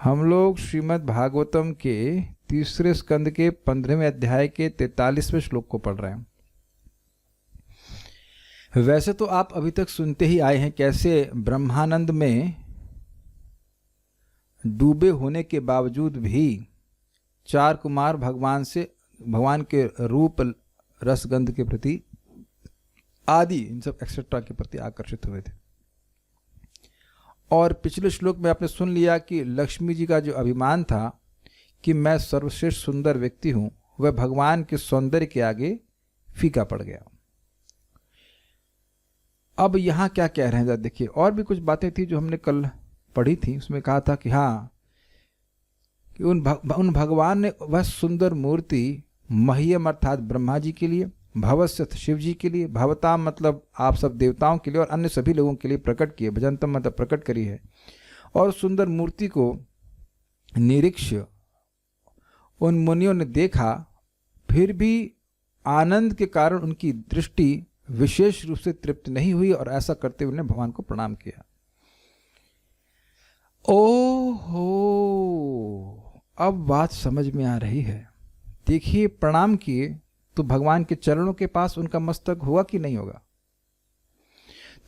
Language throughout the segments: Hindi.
हम लोग श्रीमद् भागवतम के तीसरे स्कंद के 15वें अध्याय के 43वें श्लोक को पढ़ रहे हैं। वैसे तो आप अभी तक सुनते ही आए हैं कैसे ब्रह्मानंद में डूबे होने के बावजूद भी चार कुमार भगवान के रूप, रसगंध के प्रति आदि इन सब एक्सेट्रा के प्रति आकर्षित हुए थे। और पिछले श्लोक में आपने सुन लिया कि लक्ष्मी जी का जो अभिमान था कि मैं सर्वश्रेष्ठ सुंदर व्यक्ति हूं, वह भगवान के सौंदर्य के आगे फीका पड़ गया। अब यहां क्या कह रहे हैं देखिए, और भी कुछ बातें थी जो हमने कल पढ़ी थी। उसमें कहा था कि हाँ, कि उन भगवान ने वह सुंदर मूर्ति मह्यम अर्थात ब्रह्मा जी के लिए, भवस्य शिव जी के लिए, भवताम मतलब आप सब देवताओं के लिए और अन्य सभी लोगों के लिए प्रकट किए, भजनतम मतलब प्रकट करी है। और सुंदर मूर्ति को निरीक्ष्य उन मुनियों ने देखा, फिर भी आनंद के कारण उनकी दृष्टि विशेष रूप से तृप्त नहीं हुई और ऐसा करते हुए उन्होंने भगवान को प्रणाम किया। ओहो, अब बात समझ में आ रही है। देखिए, प्रणाम किए तो भगवान के चरणों के पास उनका मस्तक हुआ कि नहीं होगा।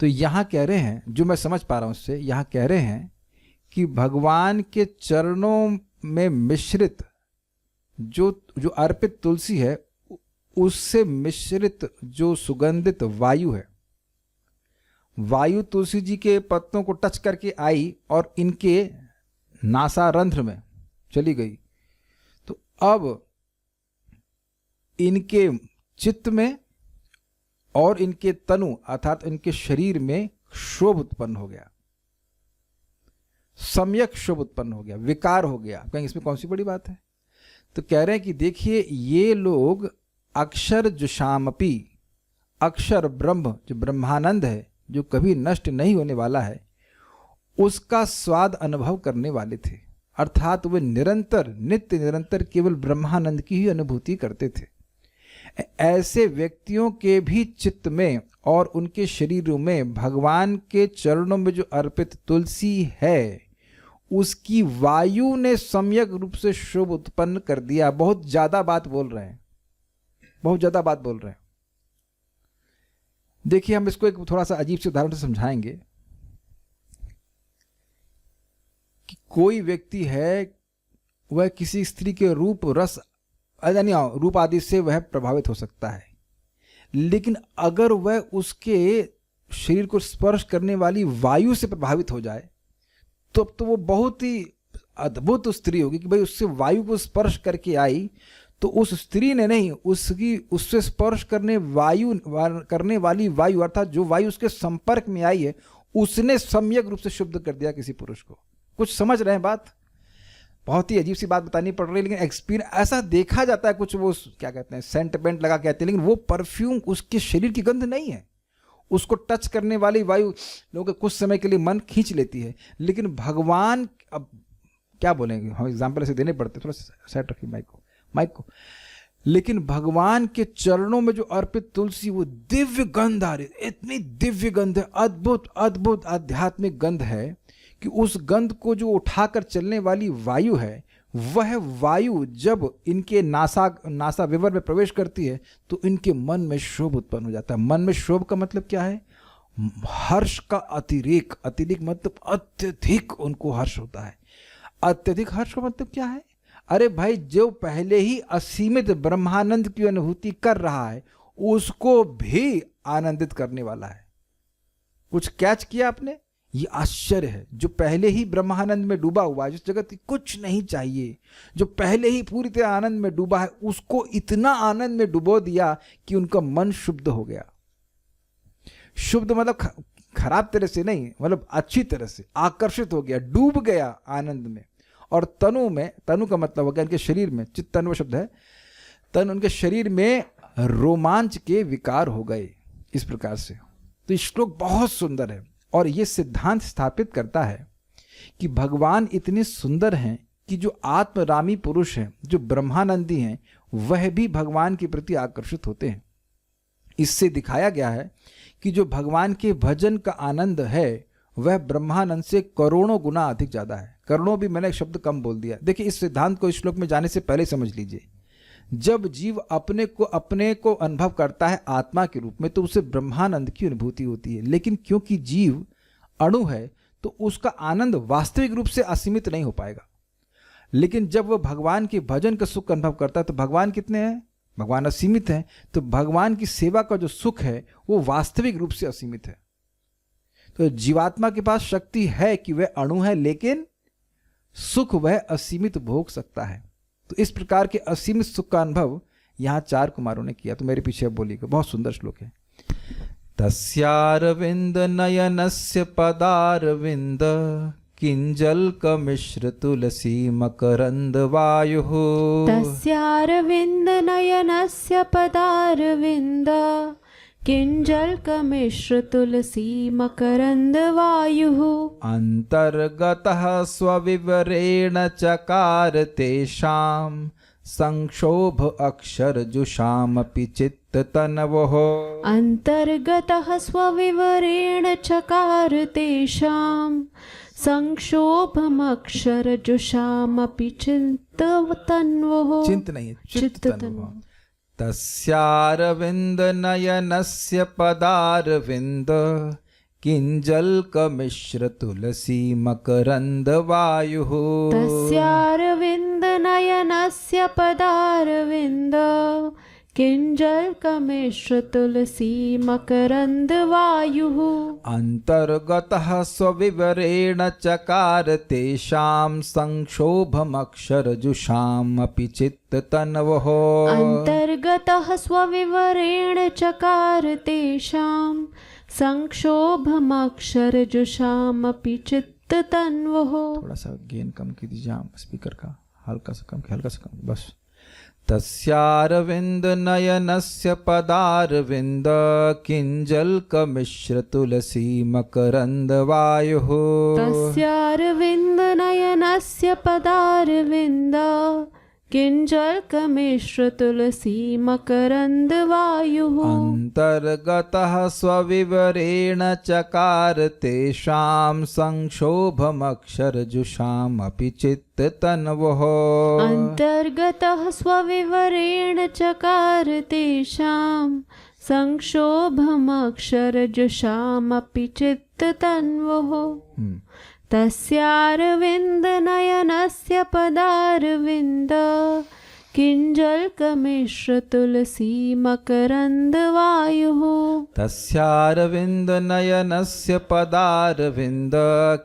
तो यहां कह रहे हैं, जो मैं समझ पा रहा हूं उससे, यहां कह रहे हैं कि भगवान के चरणों में मिश्रित जो अर्पित तुलसी है, उससे मिश्रित जो सुगंधित वायु है, वायु तुलसी जी के पत्तों को टच करके आई और इनके नासारंध्र में चली गई। तो अब इनके चित्त में और इनके तनु अर्थात इनके शरीर में क्षोभ उत्पन्न हो गया, सम्यक क्षोभ उत्पन्न हो गया, विकार हो गया। कहेंगे इसमें कौन सी बड़ी बात है? तो कह रहे हैं कि देखिए, ये लोग अक्षर जुषामपि, अक्षर ब्रह्म जो ब्रह्मानंद है, जो कभी नष्ट नहीं होने वाला है, उसका स्वाद अनुभव करने वाले थे। अर्थात वे निरंतर नित्य निरंतर केवल ब्रह्मानंद की ही अनुभूति करते थे। ऐसे व्यक्तियों के भी चित्त में और उनके शरीरों में भगवान के चरणों में जो अर्पित तुलसी है, उसकी वायु ने सम्यक रूप से शोभ उत्पन्न कर दिया। बहुत ज्यादा बात बोल रहे हैं, बहुत ज्यादा बात बोल रहे हैं। देखिए, हम इसको एक थोड़ा सा अजीब से उदाहरण से समझाएंगे कि कोई व्यक्ति है, वह किसी स्त्री के रूप, रस यानी रूप आदि से वह प्रभावित हो सकता है, लेकिन अगर वह उसके शरीर को स्पर्श करने वाली वायु से प्रभावित हो जाए, तो अब तो वो बहुत ही अद्भुत स्त्री होगी कि भाई उससे वायु को स्पर्श करके आई, तो उस स्त्री ने नहीं, उससे स्पर्श करने वाली वायु अर्थात जो वायु उसके संपर्क में आई है, उसने सम्यक रूप से शुद्ध कर दिया किसी पुरुष को। कुछ समझ रहे हैं बात? बहुत ही अजीब सी बात बतानी पड़ रही है, लेकिन एक्सपीरियंस ऐसा देखा जाता है। कुछ वो क्या कहते हैं, सेंट लगा कहते हैं, लेकिन वो परफ्यूम उसके शरीर की गंध नहीं है। उसको टच करने वाली वायु लोगों के कुछ समय के लिए मन खींच लेती है, लेकिन भगवान, अब क्या बोलेंगे, हम एग्जाम्पल ऐसे देने पड़ते, थोड़ा सेट रखिए माइक को। लेकिन भगवान के चरणों में जो अर्पित तुलसी, वो दिव्य गंध आ रही, इतनी दिव्य गंध है, अद्भुत अद्भुत आध्यात्मिक गंध है कि उस गंध को जो उठाकर चलने वाली वायु है, वह वायु जब इनके नासा विवर में प्रवेश करती है, तो इनके मन में शोभ उत्पन्न हो जाता है। मन में शोभ का मतलब क्या है? हर्ष का अतिरेक मतलब अत्यधिक उनको हर्ष होता है। अत्यधिक हर्ष का मतलब क्या है? अरे भाई, जो पहले ही असीमित ब्रह्मानंद की अनुभूति कर रहा है, उसको भी आनंदित करने वाला है। कुछ कैच किया आपने? ये आश्चर्य है। जो पहले ही ब्रह्मानंद में डूबा हुआ है, जिस जगत की कुछ नहीं चाहिए, जो पहले ही पूरी तरह आनंद में डूबा है, उसको इतना आनंद में डुबो दिया कि उनका मन शुद्ध हो गया। शुद्ध मतलब खराब तरह से नहीं, मतलब अच्छी तरह से आकर्षित हो गया, डूब गया आनंद में। और तनु का मतलब हो गया इनके शरीर में, चित्त तनु शब्द है, तन उनके शरीर में रोमांच के विकार हो गए इस प्रकार से। तो श्लोक बहुत सुंदर है और ये सिद्धांत स्थापित करता है कि भगवान इतने सुंदर हैं कि जो आत्मरामी पुरुष हैं, जो ब्रह्मानंदी हैं, वह भी भगवान के प्रति आकर्षित होते हैं। इससे दिखाया गया है कि जो भगवान के भजन का आनंद है, वह ब्रह्मानंद से करोड़ों गुना अधिक ज्यादा है। करोड़ों भी मैंने शब्द कम बोल दिया। देखिए, इस सिद्धांत को इस श्लोक में जाने से पहले समझ लीजिए। जब जीव अपने को अनुभव करता है आत्मा के रूप में, तो उसे ब्रह्मानंद की अनुभूति होती है। लेकिन क्योंकि जीव अणु है, तो उसका आनंद वास्तविक रूप से असीमित नहीं हो पाएगा। लेकिन जब वह भगवान के भजन का सुख अनुभव करता है, तो भगवान कितने हैं? भगवान असीमित हैं। तो भगवान की सेवा का जो सुख है वो वास्तविक रूप से असीमित है। तो जीवात्मा के पास शक्ति है कि वह अणु है, लेकिन सुख वह असीमित भोग सकता है। तो इस प्रकार के असीमित सुख का अनुभव यहाँ 4 कुमारों ने किया। तो मेरे पीछे अब बोलिएगा, बहुत सुंदर श्लोक है। तस्यारविंद नयनस्य पदारविंद किंजल्कमिश्र तुलसी मकरंद वायुः। तस्यारविंद नयनस्य पदारविंद किंजल्कमिश्र तुलसी मकरंद वायुः। अंतर्गतः स्वविवरेण चकार तेषां संक्षोभ अक्षर जुषामपि चित्ततनवः। अंतर्गतः स्वविवरेण चकार तेषां संक्षोभमक्षर जुषामपि चित्ततन्वः। चिंत नहीं है, चित्ततन्वः। तस्यारविंद नयनस्य पदारविंद किंजल्कमिश्र तुलसी मकरंद वायुः। तस्यारविंद नयनस्य पदारविंद किंजल्कमिश्र तुलसी मकरंद वायुः। अंतर्गतः स्वविवरेण चकार तेषां संक्षोभमक्षर जुषामपि चित्ततन्वः। अंतर्गतः स्वविवरेण चकार तेषां संक्षोभमक्षर जुषामपि चित्ततन्वः। थोड़ा सा गेन कम कीजिए स्पीकर का, हल्का सा कम, बस। तस्यारविंद नयनस्य पदारविंद किंजल्कमिश्र तुलसी मकरंद वायुः। तस्यारविंद नयनस्य पदारविंद किंजल्कमिश्र तुलसी मकरंद वायुः। अंतर्गतः स्वविवरेण चकार तेषां संक्षोभमक्षर जुषामपि चित्ततन्वः। अंतर्गतः स्वविवरेण चकार तेषां संक्षोभमक्षर जुषामपि चित्ततन्वः। तस्यारविंद नयनस्य पदारविंद किंजल्कमिश्र तुलसी मकरंद वायुः। तस्यारविंद नयनस्य पदारविंद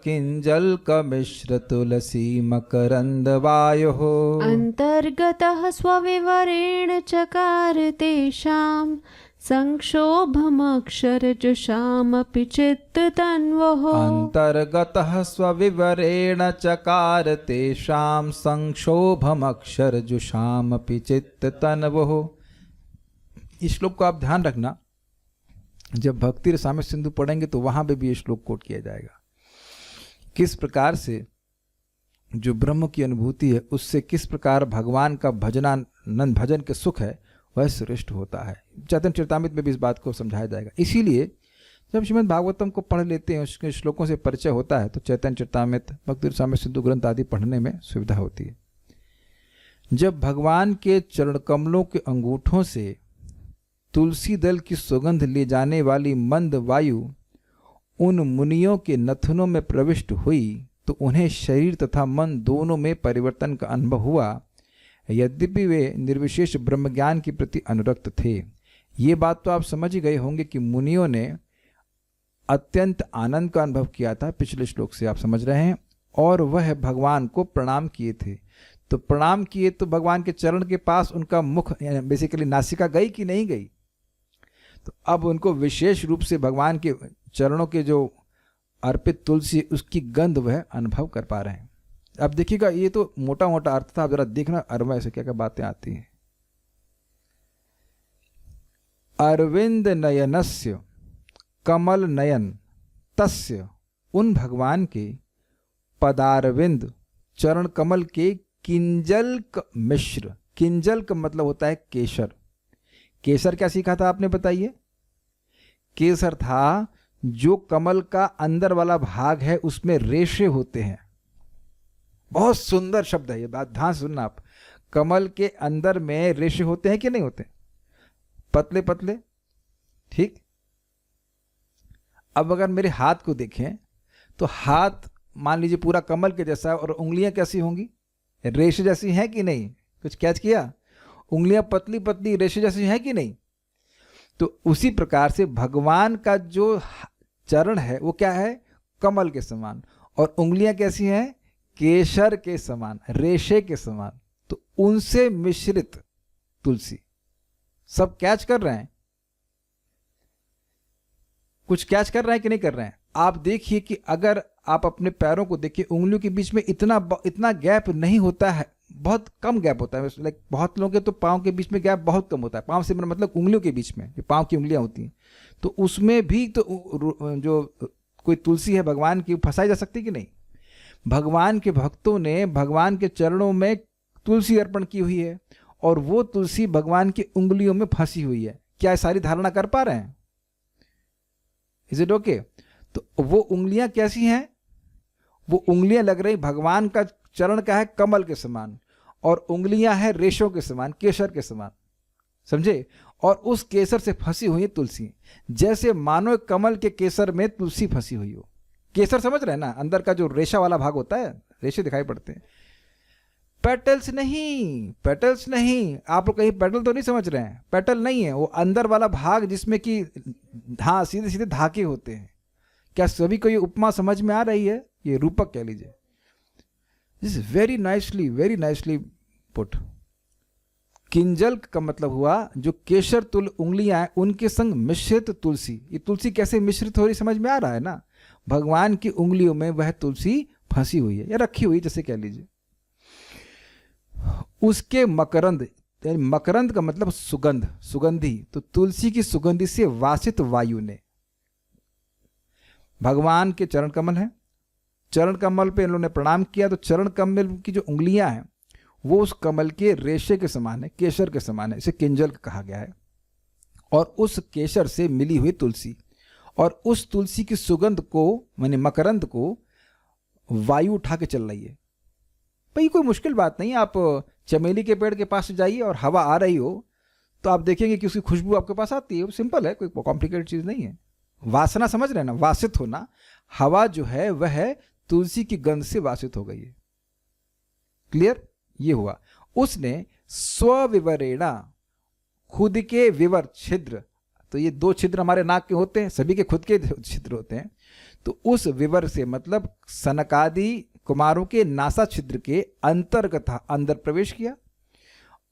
किंजल्कमिश्र तुलसी मकरंद वायुः। अंतर्गतः स्वविवरेण चकार तेषां संक्षोभमक्षर जुषामपि चित्ततन्वः। अंतर्गतः स्वविवरेण चकार तेषां संक्षोभमक्षर जुषामपि चित्ततन्वः। इस श्लोक को आप ध्यान रखना, जब भक्ति रसामृत सिंधु पढ़ेंगे तो वहां पे भी ये श्लोक कोट किया जाएगा। किस प्रकार से जो ब्रह्म की अनुभूति है, उससे किस प्रकार भगवान का भजन के सुख है वह श्रेष्ठ होता है। चैतन्य चरितामृत में भी इस बात को समझाया जाएगा। इसीलिए जब श्रीमद् भागवतम को पढ़ लेते हैं, उसके श्लोकों से परिचय होता है, तो चैतन्य चरितामृत, भक्ति रसामृत सिंधु ग्रंथ आदि पढ़ने में सुविधा होती है। जब भगवान के चरण कमलों के अंगूठों से तुलसी दल की सुगंध ले जाने वाली मंद वायु उन मुनियों के नथनों में प्रविष्ट हुई, तो उन्हें शरीर तथा मन दोनों में परिवर्तन का अनुभव हुआ। यद्यपि वे निर्विशेष ब्रह्मज्ञान के प्रति अनुरक्त थे। ये बात तो आप समझ ही गए होंगे कि मुनियों ने अत्यंत आनंद का अनुभव किया था, पिछले श्लोक से आप समझ रहे हैं, और वह भगवान को प्रणाम किए थे। तो प्रणाम किए तो भगवान के चरण के पास उनका मुख बेसिकली नासिका गई कि नहीं गई, तो अब उनको विशेष रूप से भगवान के चरणों के जो अर्पित तुलसी उसकी गंध वह अनुभव कर पा रहे हैं। अब देखिएगा, ये तो मोटा मोटा अर्थ था, आप जरा देखना अरवा से क्या क्या बातें आती हैं। अरविंद नयनस्य कमल नयन तस्य, उन भगवान के पदारविंद चरण कमल के किंजल्क मिश्र, किंजल्क मतलब होता है केसर। केसर क्या सीखा था आपने, बताइए? केसर था जो कमल का अंदर वाला भाग है, उसमें रेशे होते हैं। बहुत सुंदर शब्द है ये, बात ध्यान से सुनना आप। कमल के अंदर में रेशे होते हैं कि नहीं होते? पतले पतले, ठीक। अब अगर मेरे हाथ को देखें तो हाथ मान लीजिए पूरा कमल के जैसा है, और उंगलियां कैसी होंगी? रेशे जैसी हैं कि नहीं? कुछ कैच किया? उंगलियां पतली पतली रेशे जैसी हैं कि नहीं? तो उसी प्रकार से भगवान का जो चरण है वो क्या है? कमल के समान, और उंगलियां कैसी हैं? केसर के समान, रेशे के समान। तो उनसे मिश्रित तुलसी। सब कैच कर रहे हैं? कुछ कैच कर रहे हैं कि नहीं कर रहे हैं? आप देखिए कि अगर आप अपने पैरों को देखिए, उंगलियों के बीच में इतना गैप नहीं होता है, बहुत कम गैप होता है। लाइक बहुत लोगों के तो पाँव के बीच में गैप बहुत कम होता है। पाँव से मतलब उंगलियों के बीच में, जो पाँव की उंगलियां होती हैं, तो उसमें भी तो जो कोई तुलसी है भगवान की, फंसाई जा सकती कि नहीं? भगवान के भक्तों ने भगवान के चरणों में तुलसी अर्पण की हुई है, और वो तुलसी भगवान की उंगलियों में फंसी हुई है। क्या सारी धारणा कर पा रहे हैं? Is it okay? तो वो उंगलियां कैसी हैं? वो उंगलियां लग रही भगवान का चरण का है कमल के समान, और उंगलियां हैं रेशों के समान, केसर के समान, समझे? और उस केसर से फंसी हुई है तुलसी, जैसे मानो कमल के केसर में तुलसी फंसी हुई हो। केसर समझ रहे हैं ना? अंदर का जो रेशा वाला भाग होता है, रेशे दिखाई पड़ते हैं। पेटल्स नहीं, पेटल्स नहीं। आप लोग कहीं पेटल तो नहीं समझ रहे हैं? पेटल नहीं है, वो अंदर वाला भाग जिसमें कि हाँ सीधे सीधे धागे होते हैं। क्या सभी को ये उपमा समझ में आ रही है? ये रूपक कह लीजिए। This is very nicely put. Kinjal का मतलब हुआ जो केसर तुल उंगलियां हैं उनके संग मिश्रित तुलसी। ये तुलसी कैसे मिश्रित हो रही समझ में आ रहा है ना? भगवान की उंगलियों में वह तुलसी फंसी हुई है या रखी हुई, जैसे कह लीजिए। उसके मकरंद, मकरंद का मतलब सुगंध, सुगंधी। तो तुलसी की सुगंधी से वासित वायु ने, भगवान के चरण कमल है, चरण कमल पे इन लोगों ने प्रणाम किया, तो चरण कमल की जो उंगलियां हैं वो उस कमल के रेशे के समान है, केसर के समान है, इसे किंजल कहा गया है। और उस केसर से मिली हुई तुलसी, और उस तुलसी की सुगंध को, माने मकरंद को, वायु उठा के चल रही है। भाई कोई मुश्किल बात नहीं। आप चमेली के पेड़ के पास जाइए और हवा आ रही हो तो आप देखेंगे कि उसकी खुशबू आपके पास आती है। सिंपल है, कोई कॉम्प्लिकेटेड चीज़ नहीं है। वासना समझ रहे हैं ना? वासित होना। हवा जो है वह तुलसी की गंध से वासित हो गई है। क्लियर? ये हुआ। उसने स्वविवरेणा, खुद के विवर, छिद्र, तो ये दो छिद्र हमारे नाक के होते हैं, सभी के खुद के छिद्र होते हैं। तो उस विवर से मतलब सनकादि कुमारों के नासा छिद्र के अंतर्गत अंदर प्रवेश किया,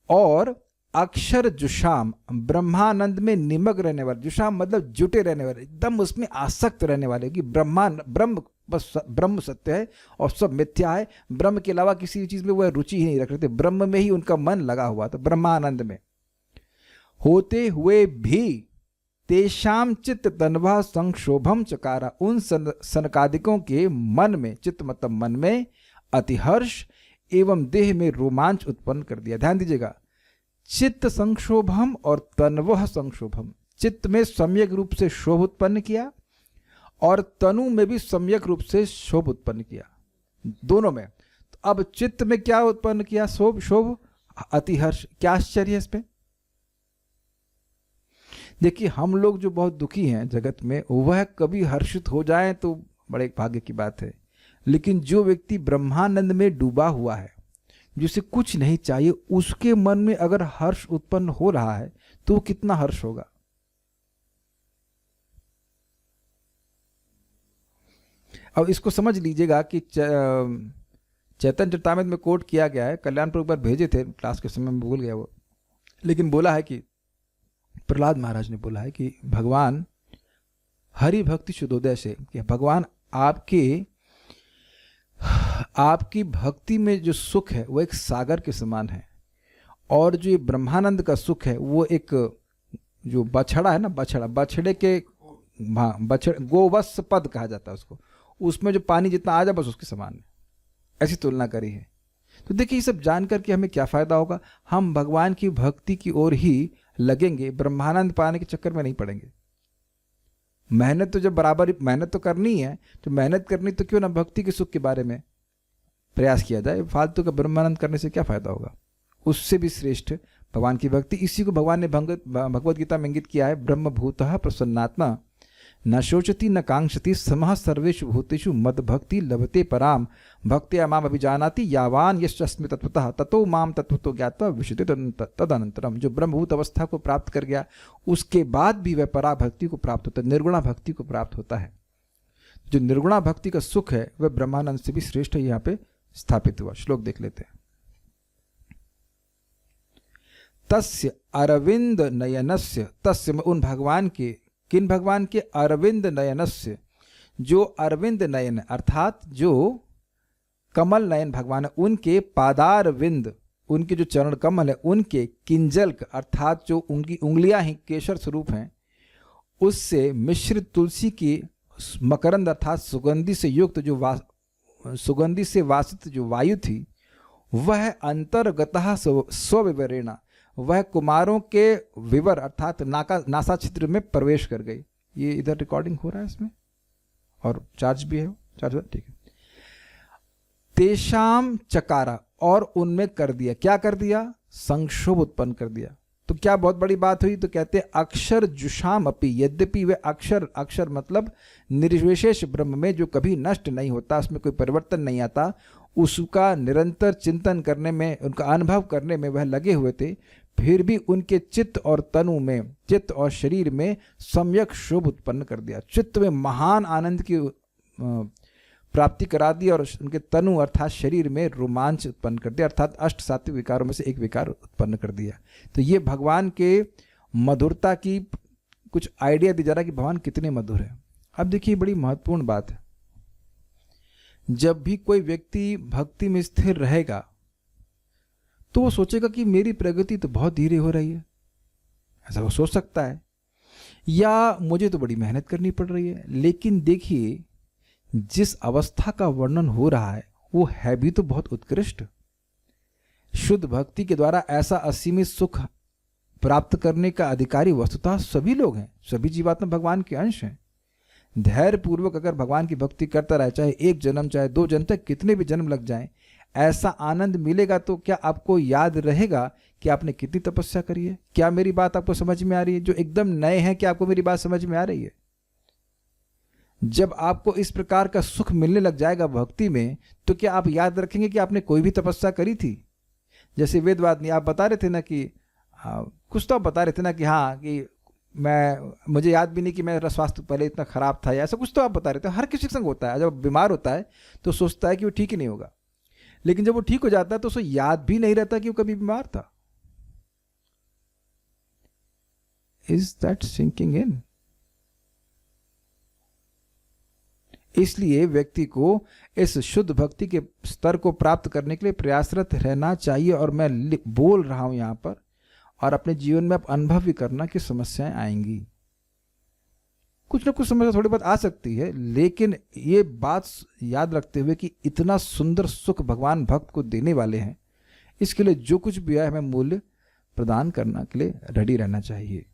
और अक्षर जुशाम, ब्रह्मानंद में निमग्न रहने वाले, जुशाम मतलब जुटे रहने वाले, एकदम उसमें आसक्त रहने वाले कि ब्रह्म बस ब्रह्म सत्य है और सब मिथ्या है। ब्रह्म के अलावा किसी चीज में वह रुचि ही नहीं रख रहे थे, ब्रह्म में ही उनका मन लगा हुआ था, ब्रह्मानंद में होते हुए भी तेषाम चित्त तन्वा संक्षोभम चकारा, उन सनकादिकों के मन में, चित्त मतलब मन में, अतिहर्ष एवं देह में रोमांच उत्पन्न कर दिया। ध्यान दीजिएगा, चित्त संक्षोभम और तन्वह संक्षोभम। चित्त में सम्यक रूप से शोभ उत्पन्न किया और तनु में भी सम्यक रूप से शोभ उत्पन्न किया, दोनों में। तो अब चित्त में क्या उत्पन्न किया? शोभ, अतिहर्ष। क्या आश्चर्य है इसमें? देखिए, हम लोग जो बहुत दुखी हैं जगत में, वह कभी हर्षित हो जाए तो बड़े भाग्य की बात है। लेकिन जो व्यक्ति ब्रह्मानंद में डूबा हुआ है, जिसे कुछ नहीं चाहिए, उसके मन में अगर हर्ष उत्पन्न हो रहा है तो कितना हर्ष होगा। अब इसको समझ लीजिएगा कि चैतन्य चरितामृत में कोट किया गया है, कल्याणपुर एक बार भेजे थे क्लास के समय में, भूल गया वो, लेकिन बोला है कि प्रहलाद महाराज ने बोला है कि भगवान हरि भक्ति शुद्धोदय से, कि भगवान आपकी भक्ति में जो सुख है वो एक सागर के समान है, और जो ये ब्रह्मानंद का सुख है वो एक जो बछड़ा है ना, बछड़े के गोवत्स पद कहा जाता है उसको, उसमें जो पानी जितना आ जाए बस उसके समान है। ऐसी तुलना करी है। तो देखिए, ये सब जान करके हमें क्या फायदा होगा? हम भगवान की भक्ति की ओर ही लगेंगे, ब्रह्मानंद पाने के चक्कर में नहीं पड़ेंगे। मेहनत तो जब बराबर मेहनत तो करनी है, तो मेहनत करनी तो क्यों ना भक्ति के सुख के बारे में। प्रयास किया जाए। फालतू का ब्रह्मानंद करने से क्या फायदा होगा। उससे भी श्रेष्ठ भगवान की भक्ति। इसी को भगवान ने भगवत गीता में इंगित किया है, ब्रह्म भूतः प्रसन्नात्मा न शोचति न कांक्षति समः सर्वेषु भूतेषु मद भक्ति लभते पराम भक्त्या माम अभिजानाति यावान यश्चस्मि तत्वतः ततो माम तत्वतो ज्ञात्वा विशुद्धि तदनंतरम। जो ब्रह्मभूत अवस्था को प्राप्त कर गया उसके बाद भी वह पराभक्ति को प्राप्त होता है, निर्गुणा भक्ति को प्राप्त होता है। जो निर्गुणा भक्ति का सुख है वह ब्रह्मानंद से भी श्रेष्ठ यहाँ पे स्थापित हुआ। श्लोक देख लेते हैं। तस्य अरविंद नयनस्य, तस्य उन भगवान के, किन भगवान के, अरविंद नयनस्य, जो अरविंद नयन अर्थात जो कमल नयन भगवान है उनके पादार विंद, उनके जो चरण कमल है उनके किंजल्क अर्थात जो उनकी उंगलियां ही केशर स्वरूप हैं उससे मिश्रित तुलसी की मकरंद अर्थात सुगंधि से युक्त जो सुगंधि से वासित जो वायु थी वह अंतर्गतः स्वविवरेणा, वह कुमारों के विवर अर्थात नासा छिद्र में प्रवेश कर गई। ये इधर रिकॉर्डिंग हो रहा है इसमें और चार्ज भी है, चार्ज ठीक है। तेषाम चकारा, और उनमें कर दिया, क्या कर दिया, संक्षोभ उत्पन्न कर दिया। तो क्या बहुत बड़ी बात हुई, तो कहते हैं अक्षर जुषाम अपि, यद्यपि वे अक्षर, अक्षर मतलब निर्विशेष ब्रह्म में जो कभी नष्ट नहीं होता, उसमें कोई परिवर्तन नहीं आता, उसका निरंतर चिंतन करने में, उनका अनुभव करने में वह लगे हुए थे, फिर भी उनके चित्त और तनु में, चित्त और शरीर में सम्यक शोभ उत्पन्न कर दिया। चित्त में महान आनंद की प्राप्ति करा दी और उनके तनु अर्थात शरीर में रोमांच उत्पन्न कर दिया, अर्थात अष्ट सात्विक विकारों में से एक विकार उत्पन्न कर दिया। तो ये भगवान के मधुरता की कुछ आइडिया दी जा रहा है कि भगवान कितने मधुर है। अब देखिए बड़ी महत्वपूर्ण बात है, जब भी कोई व्यक्ति भक्ति में स्थिर रहेगा तो वो सोचेगा कि मेरी प्रगति तो बहुत धीरे हो रही है, ऐसा वो सोच सकता है, या मुझे तो बड़ी मेहनत करनी पड़ रही है। लेकिन देखिए जिस अवस्था का वर्णन हो रहा है वो है भी तो बहुत उत्कृष्ट। शुद्ध भक्ति के द्वारा ऐसा असीमित सुख प्राप्त करने का अधिकारी वस्तुतः सभी लोग हैं, सभी जीवात्मा भगवान के अंश हैं। धैर्य पूर्वक अगर भगवान की भक्ति करता रहे, चाहे एक जन्म चाहे दो जन्म तक कितने भी जन्म लग जाएं, ऐसा आनंद मिलेगा। तो क्या आपको याद रहेगा कि आपने कितनी तपस्या करी है? क्या मेरी बात आपको समझ में आ रही है? जो एकदम नए हैं, क्या आपको मेरी बात समझ में आ रही है? जब आपको इस प्रकार का सुख मिलने लग जाएगा भक्ति में, तो क्या आप याद रखेंगे कि आपने कोई भी तपस्या करी थी? जैसे वेदवाद नहीं, आप बता रहे थे ना कि कुछ तो आप बता रहे थे ना कि हाँ कि मुझे याद भी नहीं कि मेरा स्वास्थ्य पहले इतना खराब था, या ऐसा कुछ तो आप बता रहे थे। हर किसी के संग होता है, जब बीमार होता है तो सोचता है कि वो ठीक ही नहीं होगा, लेकिन जब वो ठीक हो जाता है तो उसे याद भी नहीं रहता कि वो कभी बीमार था। Is that sinking in? इसलिए व्यक्ति को इस शुद्ध भक्ति के स्तर को प्राप्त करने के लिए प्रयासरत रहना चाहिए। और मैं बोल रहा हूं यहां पर, और अपने जीवन में आप अनुभव भी करना कि समस्याएं आएंगी, कुछ ना कुछ समस्या थोड़ी बहुत आ सकती है, लेकिन ये बात याद रखते हुए कि इतना सुंदर सुख भगवान भक्त को देने वाले हैं, इसके लिए जो कुछ भी है हमें मूल्य प्रदान करने के लिए रेडी रहना चाहिए।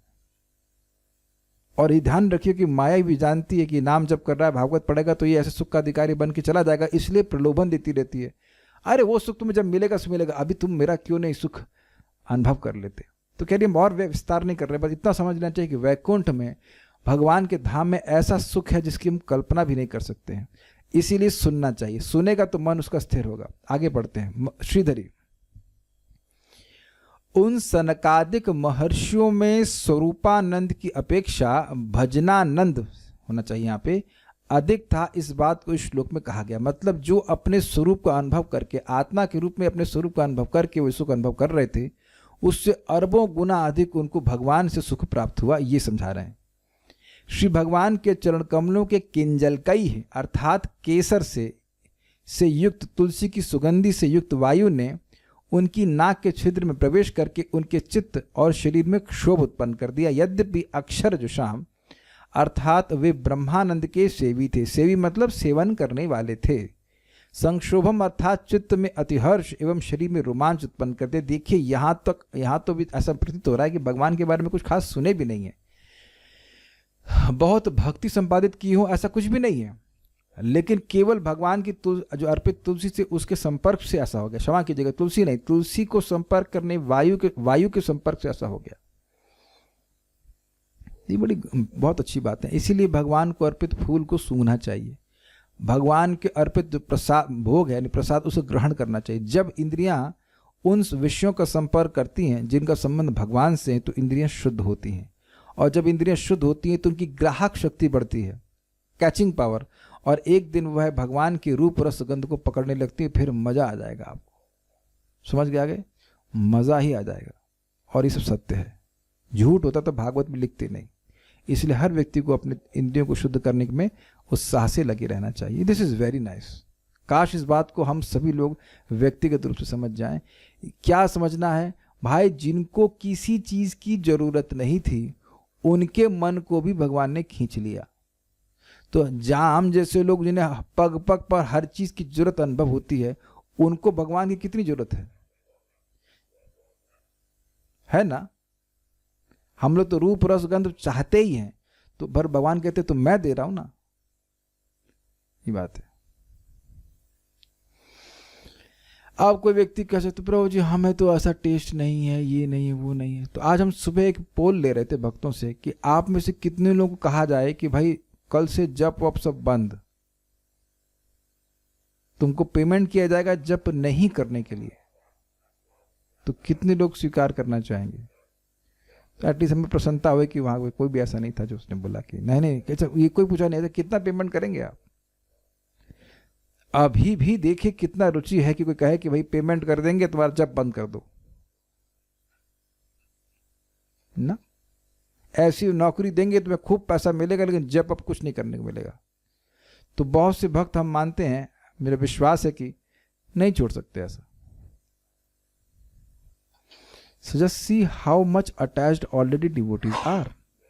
और ये ध्यान रखिए कि माया भी जानती है कि नाम जब कर रहा है, भागवत पढ़ेगा तो ये ऐसे सुख का अधिकारी बन के चला जाएगा, इसलिए प्रलोभन देती रहती है, अरे वो सुख तुम्हें जब मिलेगा सो मिलेगा, अभी तुम मेरा क्यों नहीं सुख अनुभव कर लेते। तो कह रही और विस्तार नहीं कर रहे, बस इतना समझना चाहिए कि वैकुंठ में, भगवान के धाम में ऐसा सुख है जिसकी हम कल्पना भी नहीं कर सकते हैं। इसीलिए सुनना चाहिए, सुनेगा तो मन उसका स्थिर होगा। आगे बढ़ते हैं। श्रीधरी, उन सनकादिक महर्षियों में स्वरूपानंद की अपेक्षा भजनानंद होना चाहिए यहाँ पे अधिक था, इस बात को इस श्लोक में कहा गया। मतलब जो अपने स्वरूप का अनुभव करके, आत्मा के रूप में अपने स्वरूप का अनुभव करके वो सुख अनुभव कर रहे थे, उससे अरबों गुना अधिक उनको भगवान से सुख प्राप्त हुआ, ये समझा रहे हैं। श्री भगवान के चरण कमलों के किंजलकई है अर्थात केसर से युक्त तुलसी की सुगंधि से युक्त वायु ने उनकी नाक के छिद्र में प्रवेश करके उनके चित्त और शरीर में क्षोभ उत्पन्न कर दिया। यद्यपि अक्षर जुषाम अर्थात वे ब्रह्मानंद के सेवी थे, सेवी मतलब सेवन करने वाले थे। संक्षोभम अर्थात चित्त में अतिहर्ष एवं शरीर में रोमांच उत्पन्न करते। देखिए यहाँ तो भी ऐसा प्रतीत हो रहा है कि भगवान के बारे में कुछ खास सुने भी नहीं है, बहुत भक्ति संपादित की हो ऐसा कुछ भी नहीं है, लेकिन केवल भगवान की जो अर्पित तुलसी से उसके संपर्क से ऐसा हो गया। क्षमा कीजिएगा, तुलसी नहीं, तुलसी को संपर्क करने वायु के संपर्क से ऐसा हो गया। ये बड़ी बहुत अच्छी बात है। इसीलिए भगवान को अर्पित फूल को सूंघना चाहिए, भगवान के अर्पित जो प्रसाद भोग है यानी प्रसाद उसे ग्रहण करना चाहिए। जब इंद्रियां उन विषयों का संपर्क करती हैं जिनका संबंध भगवान से है तो इंद्रियां शुद्ध होती हैं, और जब इंद्रियां शुद्ध होती हैं तो उनकी ग्राहक शक्ति बढ़ती है, कैचिंग पावर, और एक दिन वह भगवान की रूप रस गंध को पकड़ने लगती है। फिर मजा आ जाएगा आपको, समझ गए आगे, मजा ही आ जाएगा। और ये सब सत्य है, झूठ होता तो भागवत में लिखते नहीं। इसलिए हर व्यक्ति को अपने इंद्रियों को शुद्ध करने में उत्साह से लगे रहना चाहिए। This is very nice. काश इस बात को हम सभी लोग व्यक्तिगत रूप से समझ जाएं। क्या समझना है भाई? जिनको किसी चीज की जरूरत नहीं थी उनके मन को भी भगवान ने खींच लिया। तो जाम जैसे लोग जिन्हें पग पग पर हर चीज की जरूरत अनुभव होती है, उनको भगवान की कितनी जरूरत है ना? हम लोग तो रूप रस गंध चाहते ही हैं, तो भर भगवान कहते तो मैं दे रहा हूं ना, ये बात है। अब कोई व्यक्ति कह सकते प्रभु जी हमें तो ऐसा टेस्ट नहीं है, ये नहीं है, वो नहीं है। तो आज हम सुबह एक पोल ले रहे थे भक्तों से कि आप में से कितने लोगों को कहा जाए कि भाई कल से जप वप सब बंद, तुमको पेमेंट किया जाएगा जप नहीं करने के लिए। तो कितने लोग स्वीकार करना चाहेंगे? तो एटलीस्ट हमें प्रसन्नता हुई कि वहां कोई भी ऐसा नहीं था जो उसने बोला कि नहीं नहीं, ये कोई पूछा नहीं था कितना पेमेंट करेंगे आप। अभी भी देखिए कितना रुचि है कि कोई कहे कि भाई पेमेंट कर देंगे तुम्हारा जप बंद कर दो ना, ऐसी नौकरी देंगे तुम्हें खूब पैसा मिलेगा लेकिन जप अब कुछ नहीं करने को मिलेगा। तो बहुत से भक्त हम मानते हैं, मेरा विश्वास है कि नहीं छोड़ सकते ऐसा। So just see how much attached already devotees are.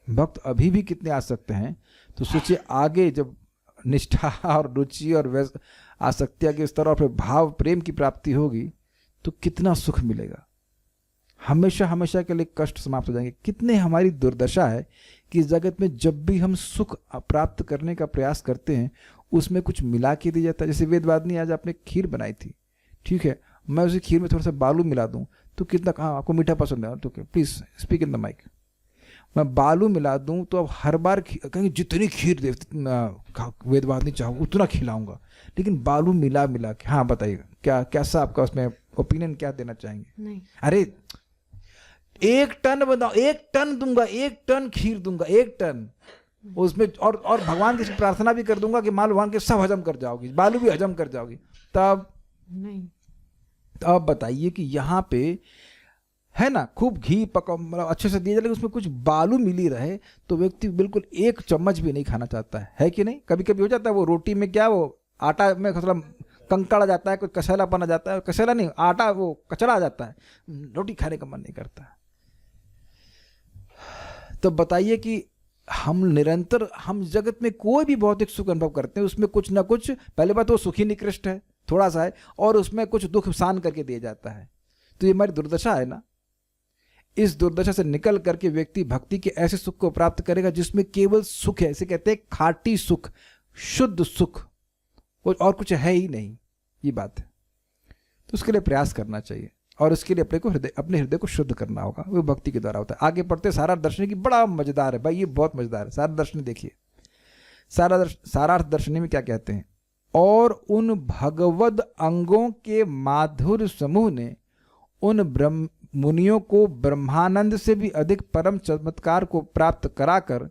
भक्त अभी भी कितने आसक्त हैं। तो सोचिए आगे जब निष्ठा और रुचि और आसक्तिया के स्तर और फिर भाव प्रेम की प्राप्ति होगी तो कितना सुख मिलेगा। हमेशा हमेशा के लिए कष्ट समाप्त हो जाएंगे। कितने हमारी दुर्दशा है कि इस जगत में जब भी हम सुख प्राप्त करने का प्रयास करते हैं उसमें कुछ मिला के दिया जाता है। जैसे वेदवादिनी आज आपने खीर बनाई थी, ठीक है, मैं उसी खीर में थोड़ा सा बालू मिला दूं तो कितना, हाँ आपको मीठा पसंद है तो please speak in the mic, मैं बालू मिला दूं तो अब हर बार कहेंगे जितनी खीर दे वेदवादिनी चाहो उतना खिलाऊंगा, लेकिन बालू मिला मिला के। हाँ बताइएगा क्या कैसा आपका उसमें ओपिनियन, क्या देना चाहेंगे? नहीं अरे 1 टन बताओ, 1 टन दूंगा, 1 टन खीर दूंगा, 1 टन उसमें, और भगवान की प्रार्थना भी कर दूंगा कि माल भगवान के सब हजम कर जाओगी, बालू भी हजम कर जाओगी। तब नहीं, तो अब बताइए कि यहाँ पे है ना खूब घी पका मतलब अच्छे से दिया जाए, लेकिन उसमें कुछ बालू मिली रहे तो व्यक्ति बिल्कुल 1 चम्मच भी नहीं खाना चाहता है कि नहीं? कभी कभी हो जाता है वो रोटी में क्या वो आटा में मतलब कंकड़ आ जाता है, कोई कसेलापन आ जाता है, कसेला नहीं आटा वो कचरा आ जाता है, रोटी खाने का मन नहीं करता। तो बताइए कि हम निरंतर हम जगत में कोई भी भौतिक सुख अनुभव करते हैं उसमें कुछ ना कुछ, पहले बात वो सुखी निकृष्ट है थोड़ा सा है, और उसमें कुछ दुख शान करके दिया जाता है। तो ये हमारी दुर्दशा है ना। इस दुर्दशा से निकल करके व्यक्ति भक्ति के ऐसे सुख को प्राप्त करेगा जिसमें केवल सुख है, इसे कहते हैं खाटी सुख, शुद्ध सुख, और कुछ है ही नहीं, ये बात है। तो उसके लिए प्रयास करना चाहिए और उसके लिए अपने हृदय को शुद्ध करना होगा, वो भक्ति के द्वारा होता है। आगे पढ़ते सारार्थ दर्शनी की, बड़ा मजेदार है भाई, ये बहुत मजेदार है। सारार्थ दर्शनी देखिए, सारार्थ दर्शनी में क्या कहते हैं? और उन भगवद अंगों के माधुर्य समूह ने उन मुनियों को ब्रह्मानंद से भी अधिक परम चमत्कार को प्राप्त कराकर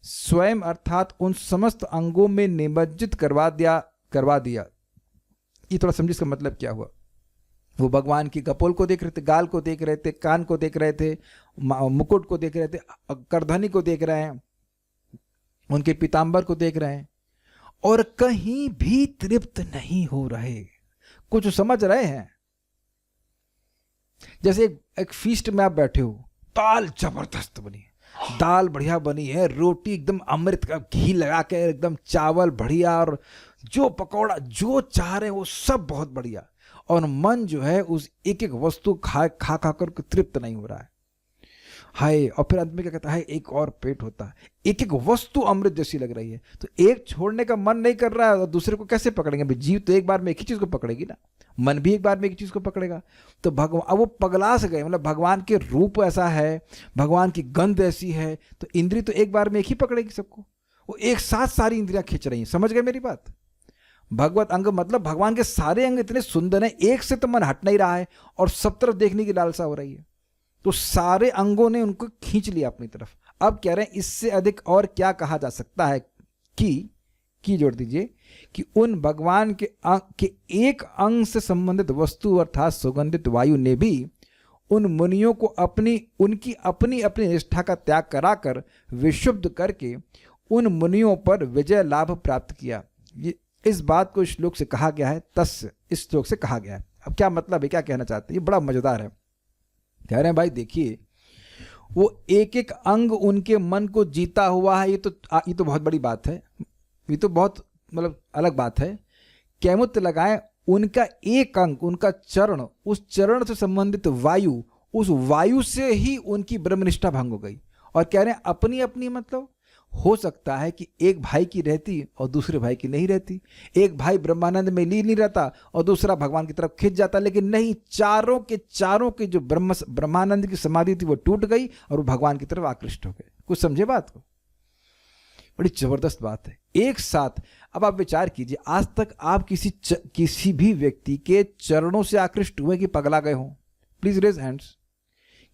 स्वयं अर्थात उन समस्त अंगों में निमज्जित करवा दिया। ये थोड़ा समझिए इसका मतलब क्या हुआ। वो भगवान की कपोल को देख रहे थे, गाल को देख रहे थे, कान को देख रहे थे, मुकुट को देख रहे थे, करधनी को देख रहे हैं, उनके पीताम्बर को देख रहे हैं, और कहीं भी तृप्त नहीं हो रहे। कुछ समझ रहे हैं? जैसे एक फीस्ट में आप बैठे हो, दाल जबरदस्त बनी है, दाल बढ़िया बनी है, रोटी एकदम अमृत का घी लगा के एकदम, चावल बढ़िया, और जो पकौड़ा जो चाह रहे हैं वो सब बहुत बढ़िया, और मन जो है उस एक एक वस्तु खा कर तृप्त नहीं हो रहा है। हाय, और फिर अंत में क्या कहता है, एक और पेट होता, एक एक वस्तु अमृत जैसी लग रही है, तो एक छोड़ने का मन नहीं कर रहा है और दूसरे को कैसे पकड़ेंगे भाई? जीव तो एक बार में एक ही चीज को पकड़ेगी ना, मन भी एक बार में एक चीज को पकड़ेगा। तो भगवान, अब वो पगला से गए, मतलब भगवान के रूप ऐसा है, भगवान की गंध ऐसी है, तो इंद्रिय तो एक बार में एक ही पकड़ेगी सबको, वो एक साथ सारी इंद्रियां खींच रही हैं। समझ गए मेरी बात? भगवत अंग मतलब भगवान के सारे अंग इतने सुंदर हैं, एक से तो मन हट नहीं रहा है और सब तरफ देखने की लालसा हो रही है, तो सारे अंगों ने उनको खींच लिया अपनी तरफ। अब कह रहे हैं इससे अधिक और क्या कहा जा सकता है कि जोड़ दीजिए कि उन भगवान के एक अंग से संबंधित वस्तु अर्थात सुगंधित वायु ने भी उन मुनियों को उनकी अपनी अपनी निष्ठा का त्याग कराकर विशुद्ध करके उन मुनियों पर विजय लाभ प्राप्त किया। ये इस बात को श्लोक से कहा गया है, तस्य इस श्लोक से कहा गया है। अब क्या मतलब है, क्या कहना चाहते हैं, ये बड़ा मजेदार है। कह रहे हैं भाई देखिए, वो एक एक अंग उनके मन को जीता हुआ है, ये तो बहुत बड़ी बात है, ये तो बहुत मतलब अलग बात है। कैमुत लगाए उनका एक अंग, उनका चरण, उस चरण से संबंधित वायु, उस वायु से ही उनकी ब्रह्मनिष्ठा भंग हो गई। और कह रहे हैं अपनी अपनी, मतलब हो सकता है कि एक भाई की रहती और दूसरे भाई की नहीं रहती, एक भाई ब्रह्मानंद में लीन नहीं रहता और दूसरा भगवान की तरफ खिंच जाता, लेकिन नहीं, चारों के जो ब्रह्मानंद की समाधि थी वो टूट गई और वो भगवान की तरफ आकृष्ट हो गए। कुछ समझे बात को? बड़ी जबरदस्त बात है, एक साथ। अब आप विचार कीजिए, आज तक आप किसी भी व्यक्ति के चरणों से आकृष्ट हुए कि पगला गए हों? Please raise hands.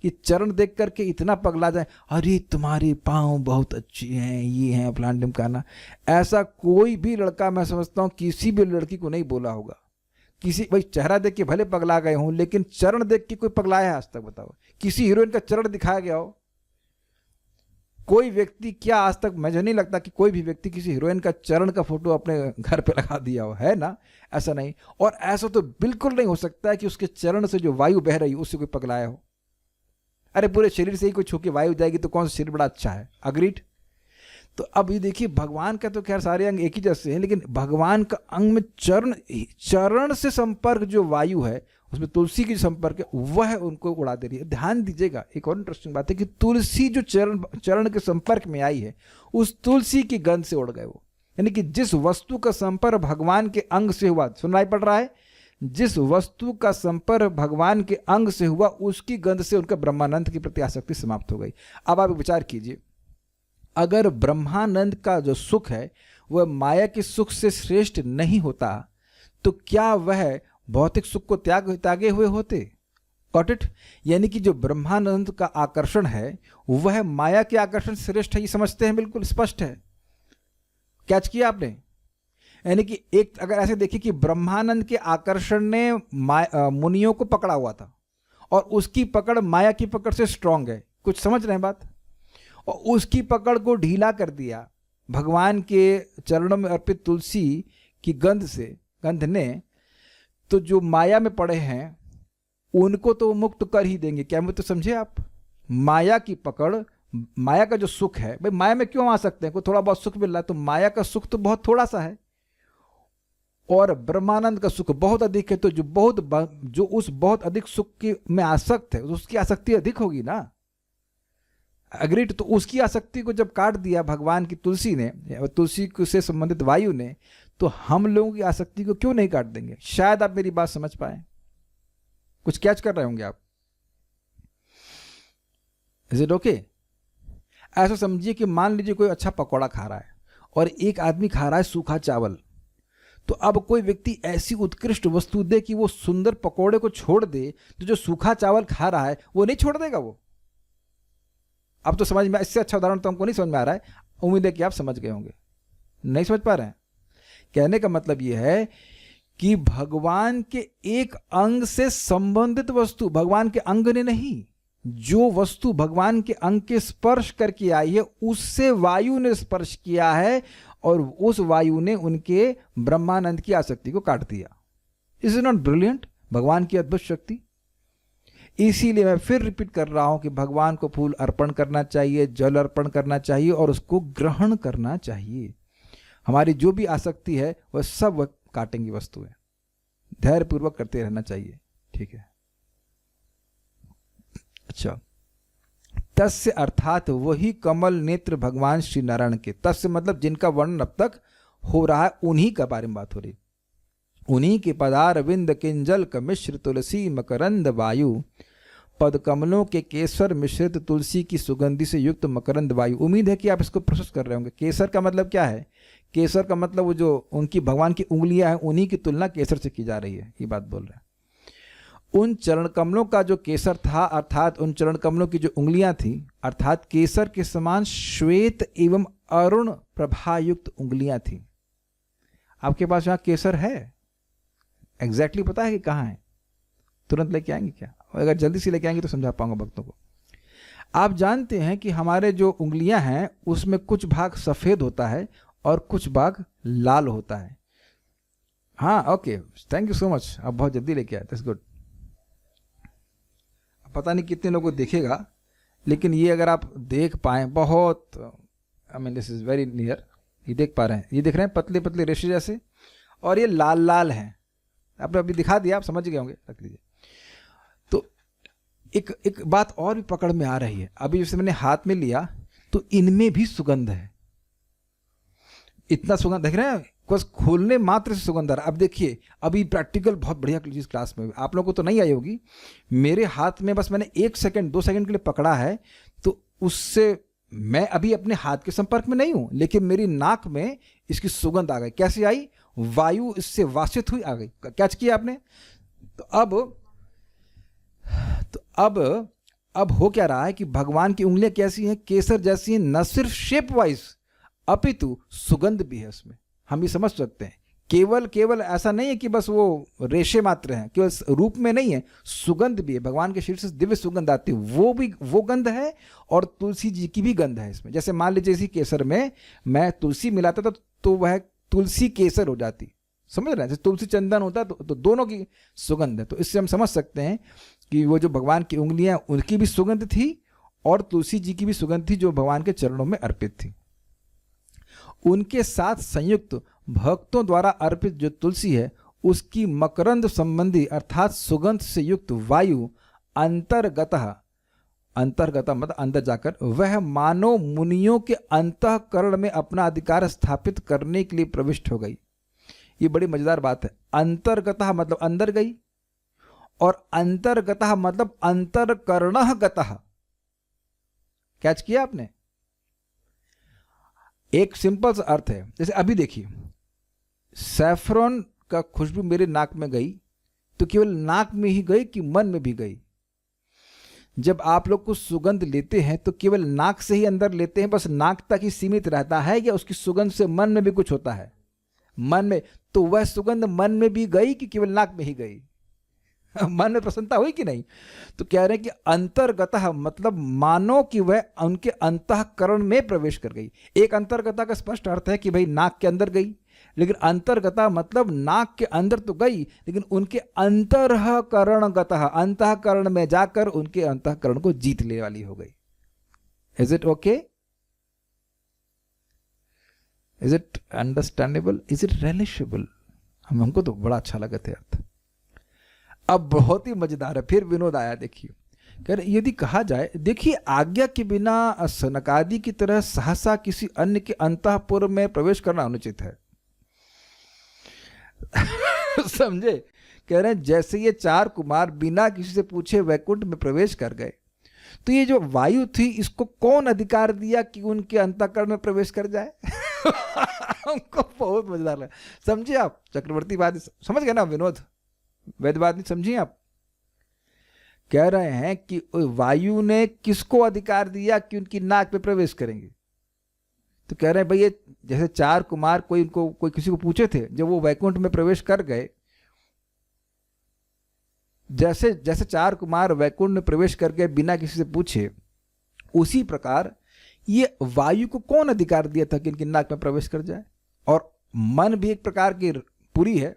कि चरण देख करके इतना पगला जाए, अरे तुम्हारे पाँव बहुत अच्छे हैं, ये हैं फलान ढिमकाना। ऐसा कोई भी लड़का, मैं समझता हूँ किसी भी लड़की को नहीं बोला होगा। किसी भाई चेहरा देख के भले पगला गए हों, लेकिन चरण देख के कोई पगलाया है आज तक? बताओ, किसी हीरोइन का चरण दिखाया गया हो? कोई व्यक्ति, क्या आज तक मुझे नहीं लगता कि कोई भी व्यक्ति किसी हीरोइन का चरण का फोटो अपने घर पे लगा दिया हो, है ना? ऐसा नहीं। और ऐसा तो बिल्कुल नहीं हो सकता है कि उसके चरण से जो वायु बह रही उससे कोई पगलाया हो। अरे पूरे शरीर से ही कोई छू के वायु जाएगी तो कौन सा शरीर बड़ा अच्छा है? अग्रीड। तो अब ये देखिए, भगवान का तो खैर सारे अंग एक ही जैसे हैं, लेकिन भगवान का अंग में चरण से संपर्क जो वायु है, उसमें तुलसी की संपर्क है, वह उनको उड़ा दे रही है। ध्यान दीजिएगा, एक और इंटरेस्टिंग बात है कि तुलसी जो चरण के संपर्क में आई है, उस तुलसी की गंध से उड़ गए वो। यानी कि जिस वस्तु का संपर्क भगवान के अंग से हुआ, सुनाई पड़ रहा है, जिस वस्तु का संपर्क भगवान के अंग से हुआ, उसकी गंध से उनका ब्रह्मानंद के प्रति आसक्ति समाप्त हो गई। अब आप विचार कीजिए, अगर ब्रह्मानंद का जो सुख है वह माया के सुख से श्रेष्ठ नहीं होता, तो क्या वह भौतिक सुख को त्यागे हुए होते? Got it? यानी कि जो ब्रह्मानंद का आकर्षण है वह माया के आकर्षण से श्रेष्ठ है, ये समझते हैं, बिल्कुल स्पष्ट है। कैच किया आपने? यानी कि एक अगर ऐसे देखिए कि ब्रह्मानंद के आकर्षण ने मुनियों को पकड़ा हुआ था और उसकी पकड़ माया की पकड़ से स्ट्रांग है। कुछ समझ रहे हैं बात? और उसकी पकड़ को ढीला कर दिया भगवान के चरणों में अर्पित तुलसी की गंध ने, तो जो माया में पड़े हैं उनको तो मुक्त कर ही देंगे। क्या मुझे तो समझे आप? माया की पकड़, माया का जो सुख है, भाई माया में क्यों आ सकते हैं? कोई थोड़ा बहुत सुख मिल रहा है, तो माया का सुख तो बहुत थोड़ा सा है और ब्रह्मानंद का सुख बहुत अधिक है, तो जो उस बहुत अधिक सुख की में आसक्त है, उसकी आसक्ति अधिक होगी ना। अग्रीड? तो उसकी आसक्ति को जब काट दिया भगवान की तुलसी ने, तुलसी से संबंधित वायु ने, तो हम लोगों की आसक्ति को क्यों नहीं काट देंगे? शायद आप मेरी बात समझ पाए। कुछ कैच कर रहे होंगे आप। Is it okay? ऐसा समझिए कि मान लीजिए कोई अच्छा पकौड़ा खा रहा है और एक आदमी खा रहा है सूखा चावल, तो अब कोई व्यक्ति ऐसी उत्कृष्ट वस्तु दे कि वो सुंदर पकौड़े को छोड़ दे, तो जो सूखा चावल खा रहा है वो नहीं छोड़ देगा वो। अब तो समझ में, इससे अच्छा उदाहरण तो हमको नहीं समझ में आ रहा है, उम्मीद है कि आप समझ गए होंगे। नहीं समझ पा रहे हैं? कहने का मतलब यह है कि भगवान के एक अंग से संबंधित वस्तु, भगवान के अंग ने नहीं, जो वस्तु भगवान के अंग के स्पर्श करके आई है उससे वायु ने स्पर्श किया है और उस वायु ने उनके ब्रह्मानंद की आसक्ति को काट दिया। Is it not brilliant? भगवान की अद्भुत शक्ति। इसीलिए मैं फिर रिपीट कर रहा हूं कि भगवान को फूल अर्पण करना चाहिए, जल अर्पण करना चाहिए और उसको ग्रहण करना चाहिए। हमारी जो भी आसक्ति है वह सब काटेंगी वस्तु है। धैर्यपूर्वक करते रहना चाहिए। ठीक है? अच्छा, तस्य अर्थात वही कमल नेत्र भगवान श्री नारायण के, तस्य मतलब जिनका वर्णन अब तक हो रहा है, उन्हीं का बारे में बात हो रही। उन्हीं के पदार विंद किंजल मिश्र तुलसी मकरंद वायु, पद कमलों के केसर मिश्रित तुलसी की सुगंधि से युक्त मकरंद वायु। उम्मीद है कि आप इसको प्रोसेस कर रहे होंगे। केसर का मतलब क्या है? केसर का मतलब वो जो उनकी भगवान की उंगलियां हैं उन्हीं की तुलना केसर से की जा रही है, ये बात बोल रहे हैं। उन चरण कमलों का जो केसर था, अर्थात उन चरण कमलों की जो उंगलियां थी, अर्थात केसर के समान श्वेत एवं अरुण प्रभायुक्त उंगलियां थी। आपके पास यहाँ केसर है? एग्जैक्टली पता है कि कहाँ है? तुरंत लेके आएंगे क्या? और अगर जल्दी से लेके आएंगे तो समझा पाऊंगा भक्तों को। आप जानते हैं कि हमारे जो उंगलियां हैं उसमें कुछ भाग सफ़ेद होता है और कुछ भाग लाल होता है। हाँ, okay, thank you so much, आप बहुत जल्दी लेके आए, दैट्स गुड। पता नहीं कितने लोगों को देखेगा, लेकिन ये अगर आप देख पाएँ, बहुत, I mean this is very near, ये देख पा रहे हैं, ये देख रहे हैं पतले पतले रेशे जैसे, और ये लाल लाल हैं। आपने अभी दिखा दिया, आप समझ गए होंगे, रख लीजिए। तो एक बात और भी पकड़ में आ रही है। अभी जैसे मैंने हाथ में लिया तो इनमें भी सुगंध है। इतना सुगंध देख रहे हैं, बस खोलने मात्र से सुगंध आ रहा है। अब देखिए, अभी प्रैक्टिकल बहुत बढ़िया चीज़ क्लास में आप लोगों को तो नहीं आई होगी। मेरे हाथ में बस मैंने 1 सेकंड 2 सेकंड के लिए पकड़ा है, तो उससे मैं अभी अपने हाथ के संपर्क में नहीं हूं, लेकिन मेरी नाक में इसकी सुगंध आ गई। कैसे आई? वायु इससे वासित हुई, आ गई। कैच किया आपने? तो अब हो क्या रहा है कि भगवान की उंगलियां कैसी हैं? केसर जैसी हैं, न सिर्फ शेप वाइज अपितु सुगंध भी है उसमें। हम ये समझ सकते हैं। केवल ऐसा नहीं है कि बस वो रेशे मात्र हैं, केवल रूप में नहीं है, सुगंध भी है। भगवान के शरीर से दिव्य सुगंध आती है, वो गंध है, और तुलसी जी की भी गंध है इसमें। जैसे मान लीजिए इसी केसर में मैं तुलसी मिलाता था तो वह तुलसी केसर हो जाती, समझ रहे हैं? जैसे तुलसी चंदन होता है तो दोनों की सुगंध है। तो इससे हम समझ सकते हैं कि वो जो भगवान की उंगलियां, उनकी भी सुगंध थी और तुलसी जी की भी सुगंध थी जो भगवान के चरणों में अर्पित थी। उनके साथ संयुक्त भक्तों द्वारा अर्पित जो तुलसी है, उसकी मकरंद संबंधी अर्थात सुगंध से युक्त वायु अंतर्गत मतलब अंदर जाकर वह मानव मुनियों के अंतःकरण में अपना अधिकार स्थापित करने के लिए प्रविष्ट हो गई। ये बड़ी मजेदार बात है। अंतर्गतः मतलब अंदर गई, और अंतर्गतः मतलब अंतरकरणः गतः। कैच किया आपने? एक सिंपल सा अर्थ है। जैसे अभी देखिए, सैफरॉन का खुशबू मेरे नाक में गई तो केवल नाक में ही गई कि मन में भी गई? जब आप लोग कुछ सुगंध लेते हैं तो केवल नाक से ही अंदर लेते हैं, बस नाक तक ही सीमित रहता है, या उसकी सुगंध से मन में भी कुछ होता है? मन में, तो वह सुगंध मन में भी गई कि केवल नाक में ही गई? मन में प्रसन्नता हुई कि नहीं? तो कह रहे हैं कि अंतर्गतः मतलब मानो कि वह उनके अंतःकरण में प्रवेश कर गई। एक अंतर्गता का स्पष्ट अर्थ है कि भाई नाक के अंदर गई, लेकिन अंतर्गता मतलब नाक के अंदर तो गई, लेकिन उनके अंतःकरणगतः, अंतःकरण में जाकर उनके अंतःकरण को जीत ले वाली हो गई। Is it okay? Is it understandable? Is it relatable? हमको तो बड़ा अच्छा लगा था अर्थ। अब बहुत ही मजेदार है, फिर विनोद आया। देखिए, कह रहे यदि कहा जाए, देखिए आज्ञा के बिना सनकादि की तरह सहसा किसी अन्य के अंतःपुर में प्रवेश करना अनुचित है। समझे? कह रहे हैं जैसे ये 4 कुमार बिना किसी से पूछे वैकुंठ में प्रवेश कर गए, तो ये जो वायु थी इसको कौन अधिकार दिया कि उनके अंतःकरण में प्रवेश कर जाए? हमको बहुत मजेदार लगा। समझे आप? चक्रवर्ती बात समझ गए ना? विनोद वैध बात नहीं समझिए आप? कह रहे हैं कि वायु ने किसको अधिकार दिया कि उनकी नाक में प्रवेश करेंगे? तो कह रहे हैं भाई ये जैसे 4 कुमार कोई किसी को पूछे थे, जब वो वैकुंठ में प्रवेश कर गए, जैसे 4 कुमार वैकुंठ में प्रवेश कर गए बिना किसी से पूछे, उसी प्रकार ये वायु को कौन अधिकार दिया था कि इनकी नाक में प्रवेश कर जाए? और मन भी एक प्रकार की पुरी है,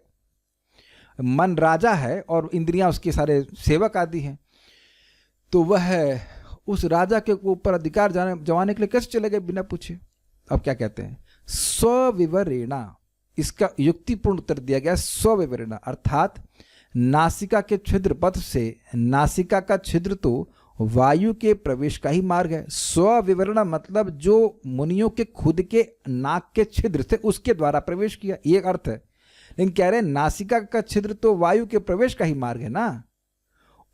मन राजा है और इंद्रियां उसके सारे सेवक आदि हैं, तो वह उस राजा के ऊपर अधिकार जमाने के लिए कैसे चले गए बिना पूछे? अब क्या कहते हैं? स्वविवरेणा, इसका युक्तिपूर्ण उत्तर दिया गया। स्वविवरेणा अर्थात नासिका के छिद्र पथ से नासिका का छिद्र तो वायु के प्रवेश का ही मार्ग है। स्वविवरण मतलब जो मुनियों के खुद के नाक के छिद्र थे उसके द्वारा प्रवेश किया, ये एक अर्थ है। लेकिन कह रहे हैं नासिका का छिद्र तो वायु के प्रवेश का ही मार्ग है ना,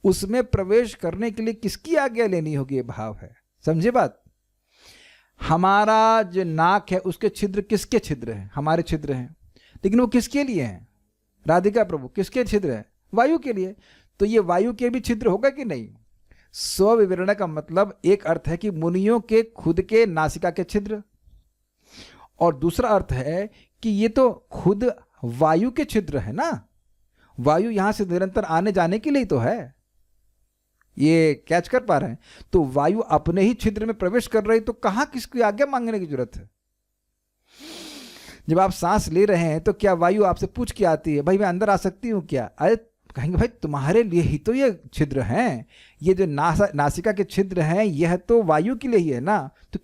उसमें प्रवेश करने के लिए किसकी आज्ञा लेनी होगी, ये भाव है। समझे बात? हमारा जो नाक है उसके छिद्र किसके छिद्र हैं? हमारे छिद्र हैं, लेकिन वो किसके लिए हैं? राधिका प्रभु किसके छिद्र हैं? वायु के लिए। तो ये वायु के भी छिद्र होगा कि नहीं? स्वविवरण का मतलब एक अर्थ है कि मुनियों के खुद के नासिका के छिद्र, और दूसरा अर्थ है कि ये तो खुद वायु के छिद्र है ना, वायु यहां से निरंतर आने जाने के लिए तो है। ये कैच कर पा रहे हैं? तो वायु अपने ही छिद्र में प्रवेश कर रही, तो कहां किसकी आज्ञा मांगने की जरूरत है? जब आप सांस ले रहे हैं तो क्या वायु आपसे पूछ के आती है भाई मैं अंदर आ सकती हूं क्या? अरे कहेंगे भाई तुम्हारे लिए ही तो ये छिद्र हैं, ये जो नासिका के छिद्र हैं यह तो वायु के लिए ही है ना, तो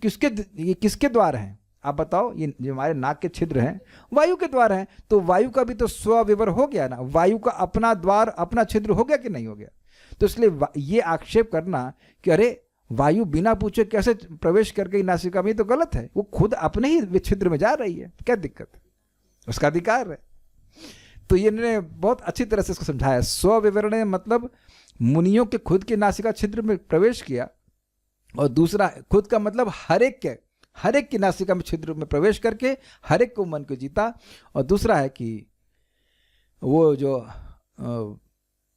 ये किसके द्वार हैं आप बताओ? ये जो हमारे नाक के छिद्र हैं वायु के द्वार हैं, तो वायु का भी तो स्वविवर हो गया ना, वायु का अपना द्वार अपना छिद्र हो गया कि नहीं हो गया? तो इसलिए ये आक्षेप करना कि अरे वायु बिना पूछे कैसे प्रवेश कर गई नासिका में, तो गलत है। वो खुद अपने ही छिद्र में जा रही है, क्या दिक्कत है? उसका अधिकार है। तो ये इन्होंने बहुत अच्छी तरह से इसको समझाया। स्वविवरण मतलब मुनियों के खुद के नासिका छिद्र में प्रवेश किया, और दूसरा खुद का मतलब हर एक की नासिका में छिद्र में प्रवेश करके हर एक को मन को जीता, और दूसरा है कि वो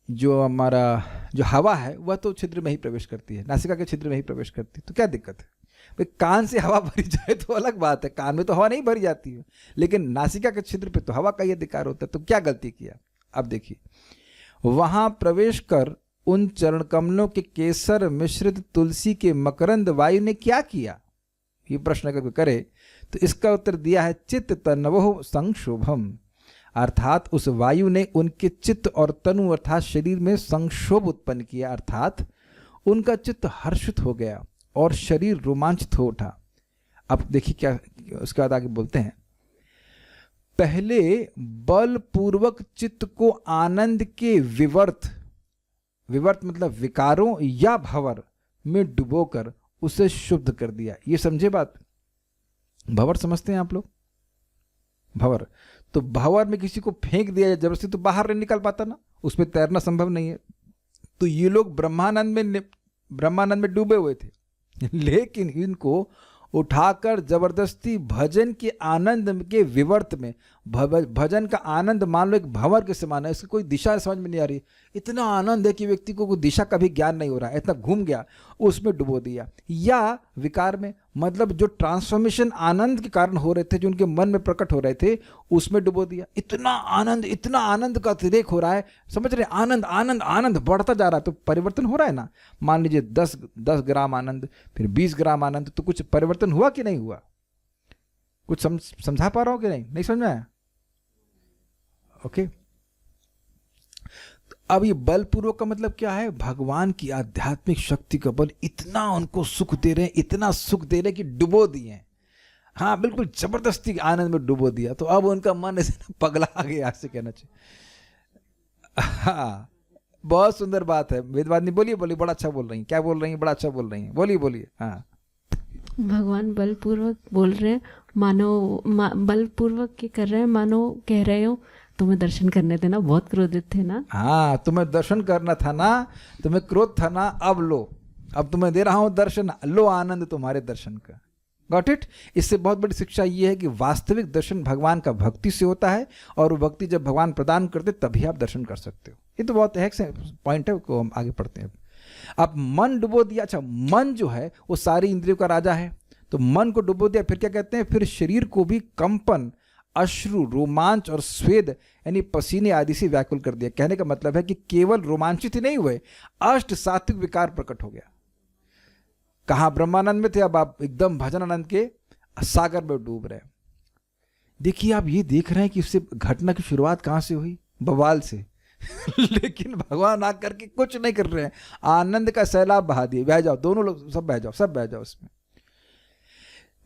जो हमारा जो हवा है वह तो छिद्र में ही प्रवेश करती है, नासिका के छिद्र में ही प्रवेश करती है, तो क्या दिक्कत है भाई? कान से हवा भरी जाए तो अलग बात है, कान में तो हवा नहीं भरी जाती है, लेकिन नासिका के छिद्र पे तो हवा का ही अधिकार होता है। तो क्या गलती किया? अब देखिए, वहां प्रवेश कर उन चरण कमलों के केसर मिश्रित तुलसी के मकरंद वायु ने क्या किया? ये प्रश्न अगर करे तो इसका उत्तर दिया है चित्त तनवो संक्षोभम, अर्थात उस वायु ने उनके चित्त और तनु अर्थात शरीर में संक्षोभ उत्पन्न किया, अर्थात उनका चित्त हर्षित हो गया और शरीर रोमांचित हो उठा। अब देखिए क्या उसके बाद आगे बोलते हैं, पहले बलपूर्वक चित्त को आनंद के विवर्त मतलब विकारों या भंवर में डुबोकर उसे शुद्ध कर दिया। ये समझे बात? भंवर समझते हैं आप लोग? भंवर तो भंवर में किसी को फेंक दिया जाए जबरदस्ती तो बाहर नहीं निकल पाता ना, उसमें तैरना संभव नहीं है। तो ये लोग ब्रह्मानंद में डूबे हुए थे, लेकिन इनको उठाकर जबरदस्ती भजन के आनंद के विवर्त में, भजन का आनंद मान लो एक भंवर के समान है, इसकी कोई दिशा समझ में नहीं आ रही, इतना आनंद है कि व्यक्ति को कोई दिशा का भी ज्ञान नहीं हो रहा है, इतना घूम गया, उसमें डुबो दिया। या विकार में मतलब जो ट्रांसफॉर्मेशन आनंद के कारण हो रहे थे, जो उनके मन में प्रकट हो रहे थे, उसमें डुबो दिया। इतना आनंद का अतिरेक हो रहा है, समझ रहे? आनंद आनंद आनंद बढ़ता जा रहा है, तो परिवर्तन हो रहा है ना। मान लीजिए 10 ग्राम आनंद, फिर 20 ग्राम आनंद, तो कुछ परिवर्तन हुआ कि नहीं हुआ? कुछ समझा पा रहा हूं कि नहीं समझ में आया? ओके। अब ये बलपूर्वक का मतलब क्या है? भगवान की आध्यात्मिक शक्ति का बल इतना उनको सुख दे रहे हैं, इतना सुख दे रहे हैं कि डुबो दिए हैं। हाँ बिल्कुल जबरदस्ती आनंद में डुबो दिया, तो अब उनका मन ऐसे पगला आ गया, ऐसे कहना चाहिए। हाँ बहुत सुंदर बात है वेदवादिनी, बोलिए बड़ा अच्छा बोल रही हैं। क्या बोल रही हैं? बड़ा अच्छा बोल रही हैं, बोलिए। हाँ भगवान बलपूर्वक बोल रहे हैं, मानो बलपूर्वक के कर रहे हैं, मानो कह रहे हो तुम्हें दर्शन करने थे ना, बहुत क्रोधित थे ना। हाँ तुम्हें दर्शन करना था ना, तुम्हें क्रोध था ना, अब लो, अब तुम्हें दे रहा हूं दर्शन, लो आनंद तुम्हारे दर्शन का। Got it? इससे बहुत बड़ी शिक्षा ये है कि वास्तविक दर्शन भगवान का भक्ति से होता है, और वो भक्ति जब भगवान प्रदान करते तभी आप दर्शन कर सकते हो। ये तो बहुत एक पॉइंट है, को हम आगे पढ़ते हैं। अब मन डुबो दिया। अच्छा, मन जो है वो सारी इंद्रियों का राजा है, तो मन को डुबो दिया, फिर क्या कहते हैं? फिर शरीर को भी कंपन, अश्रु, रोमांच और स्वेद यानी पसीने आदि से व्याकुल कर दिया। कहने का मतलब है कि केवल रोमांचित ही नहीं हुए, अष्ट सात्विक विकार प्रकट हो गया। कहाँ ब्रह्मानंद में थे, अब आप एकदम भजन आनंद के सागर में डूब रहे। देखिए आप ये देख रहे हैं कि इससे घटना की शुरुआत कहाँ से हुई? बवाल से। लेकिन भगवान आकर के कुछ नहीं कर रहे हैं, आनंद का सैलाब बहा दिए, बह जाओ दोनों लोग, सब बह जाओ उसमें।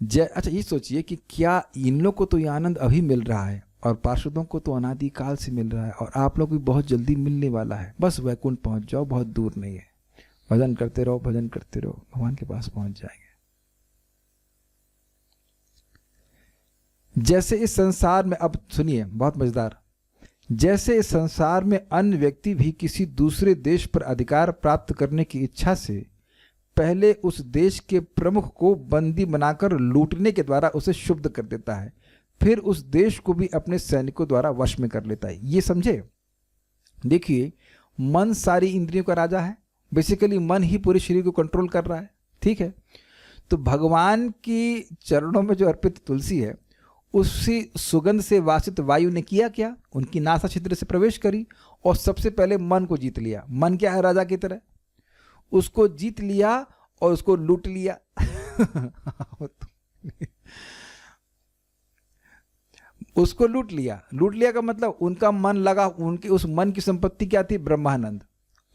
अच्छा ये सोचिए कि क्या इन लोग को तो ये आनंद अभी मिल रहा है, और पार्षदों को तो अनादिकाल से मिल रहा है, और आप लोग भी बहुत जल्दी मिलने वाला है। बस वैकुंठ पहुंच जाओ, बहुत दूर नहीं है। भजन करते रहो, भजन करते रहो, भगवान के पास पहुंच जाएंगे। जैसे इस संसार में, अब सुनिए बहुत मजेदार, जैसे इस संसार में अन्य व्यक्ति भी किसी दूसरे देश पर अधिकार प्राप्त करने की इच्छा से पहले उस देश के प्रमुख को बंदी बनाकर लूटने के द्वारा उसे शुद्ध कर देता है, फिर उस देश को भी अपने सैनिकों द्वारा वश में कर लेता है। ये समझे? देखिए, मन सारी इंद्रियों का राजा है, बेसिकली मन ही पूरे शरीर को कंट्रोल कर रहा है, ठीक है। तो भगवान की चरणों में जो अर्पित तुलसी है, उसी सुगंध से वासित वायु ने किया क्या? उनकी नासा छिद्र से प्रवेश करी और सबसे पहले मन को जीत लिया। मन क्या है? राजा की तरह, उसको जीत लिया और उसको लूट लिया। उसको लूट लिया। लूट लिया का मतलब उनका मन लगा, उनकी उस मन की संपत्ति क्या थी? ब्रह्मानंद।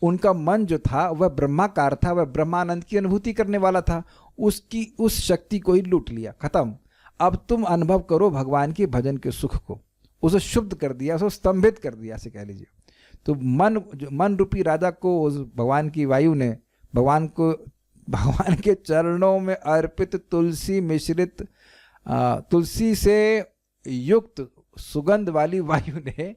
उनका मन जो था वह ब्रह्माकार था, वह ब्रह्मानंद की अनुभूति करने वाला था, उसकी उस शक्ति को ही लूट लिया, खत्म। अब तुम अनुभव करो भगवान के भजन के सुख को। उसे शुद्ध कर दिया, उसे स्तंभित कर दिया, ऐसे कह लीजिए। तो मन रूपी राजा को उस भगवान की वायु ने भगवान के चरणों में अर्पित तुलसी मिश्रित तुलसी से युक्त सुगंध वाली वायु ने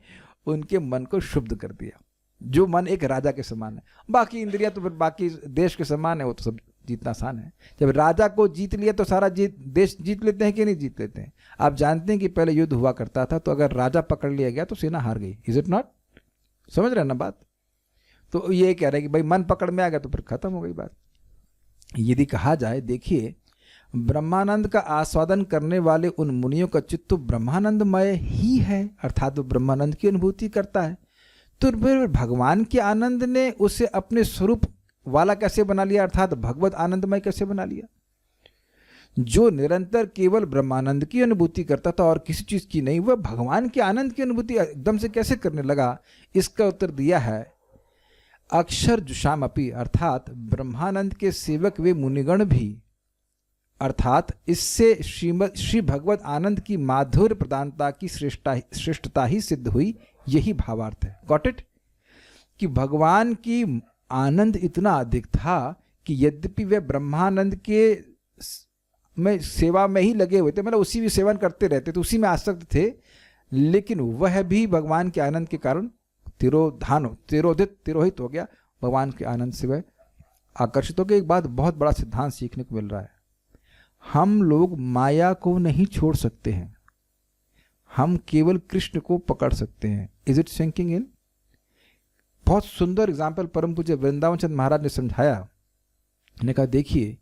उनके मन को शुद्ध कर दिया, जो मन एक राजा के समान है। बाकी इंद्रियां तो फिर बाकी देश के समान है, वो तो सब जीतना आसान है। जब राजा को जीत लिया तो सारा देश जीत लेते हैं कि नहीं जीत लेते हैं? आप जानते हैं कि पहले युद्ध हुआ करता था, तो अगर राजा पकड़ लिया गया तो सेना हार गई। Is it not? समझ रहे हैं ना बात? तो ये कह रहे हैं कि भाई मन पकड़ में आ गया तो फिर खत्म हो गई बात। यदि कहा जाए, देखिए, ब्रह्मानंद का आस्वादन करने वाले उन मुनियों का चित्त तो ब्रह्मानंदमय ही है, अर्थात वो ब्रह्मानंद की अनुभूति करता है। तो फिर भगवान के आनंद ने उसे अपने स्वरूप वाला कैसे बना लिया, अर्थात भगवत आनंदमय कैसे बना लिया? जो निरंतर केवल ब्रह्मानंद की अनुभूति करता था और किसी चीज की नहीं, वह भगवान के आनंद की अनुभूति एकदम से कैसे करने लगा? इसका उत्तर दिया है अक्षर जुषाम अपि, अर्थात ब्रह्मानंद के सेवक वे मुनिगण भी, अर्थात इससे श्री भगवत आनंद की माधुर्य प्रदानता की श्रेष्ठता ही सिद्ध हुई। यही भावार्थ है। Got it? कि भगवान की आनंद इतना अधिक था कि यद्यपि वे ब्रह्मानंद के में सेवा में ही लगे हुए थे, मतलब उसी भी सेवन करते रहते थे, उसी में आसक्त थे, लेकिन वह भी भगवान के आनंद के कारण तिरोहित हो गया। भगवान के आनंद से वह आकर्षित हो गया। एक बात बहुत बड़ा सिद्धांत सीखने को मिल रहा है, हम लोग माया को नहीं छोड़ सकते हैं, हम केवल कृष्ण को पकड़ सकते हैं। Is it sinking in? बहुत सुंदर एग्जाम्पल परम पूज्य वृंदावन चंद्र महाराज ने समझाया। उन्होंने कहा, देखिए,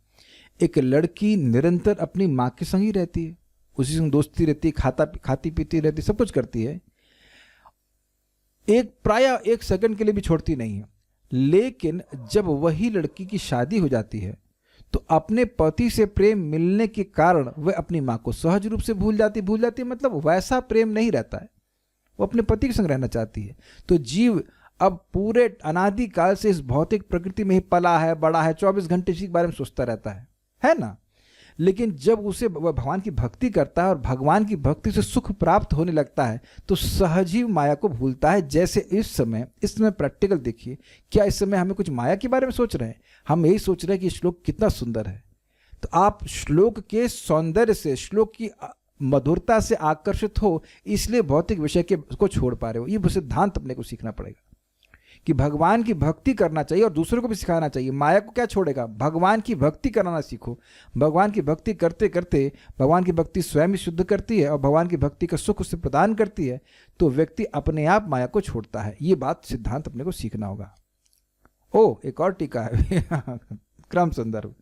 एक लड़की निरंतर अपनी माँ के संग ही रहती है, उसी संग दोस्ती रहती है, खाती पीती रहती, सब कुछ करती है, प्राय एक सेकंड के लिए भी छोड़ती नहीं है। लेकिन जब वही लड़की की शादी हो जाती है तो अपने पति से प्रेम मिलने के कारण वह अपनी माँ को सहज रूप से भूल जाती मतलब वैसा प्रेम नहीं रहता है, वो अपने पति के संग रहना चाहती है। तो जीव अब पूरे अनादि काल से इस भौतिक प्रकृति में ही पला है, बड़ा है, 24 घंटे इसी के बारे में सोचता रहता है ना? लेकिन जब उसे वह भगवान की भक्ति करता है और भगवान की भक्ति से सुख प्राप्त होने लगता है तो सहज ही माया को भूलता है। जैसे इस समय प्रैक्टिकल देखिए, क्या इस समय हमें कुछ माया के बारे में सोच रहे हैं? हम यही सोच रहे हैं कि श्लोक कितना सुंदर है। तो आप श्लोक के सौंदर्य से, श्लोक की मधुरता से आकर्षित हो, इसलिए भौतिक विषय को छोड़ पा रहे हो। ये सिद्धांत अपने को सीखना पड़ेगा कि भगवान की भक्ति करना चाहिए और दूसरों को भी सिखाना चाहिए। माया को क्या छोड़ेगा? भगवान की भक्ति कराना सीखो। भगवान की भक्ति करते करते भगवान की भक्ति स्वयं ही शुद्ध करती है और भगवान की भक्ति का सुख उसे प्रदान करती है, तो व्यक्ति अपने आप माया को छोड़ता है। ये बात सिद्धांत अपने को सीखना होगा। एक और टीका है क्रम संदर्भ।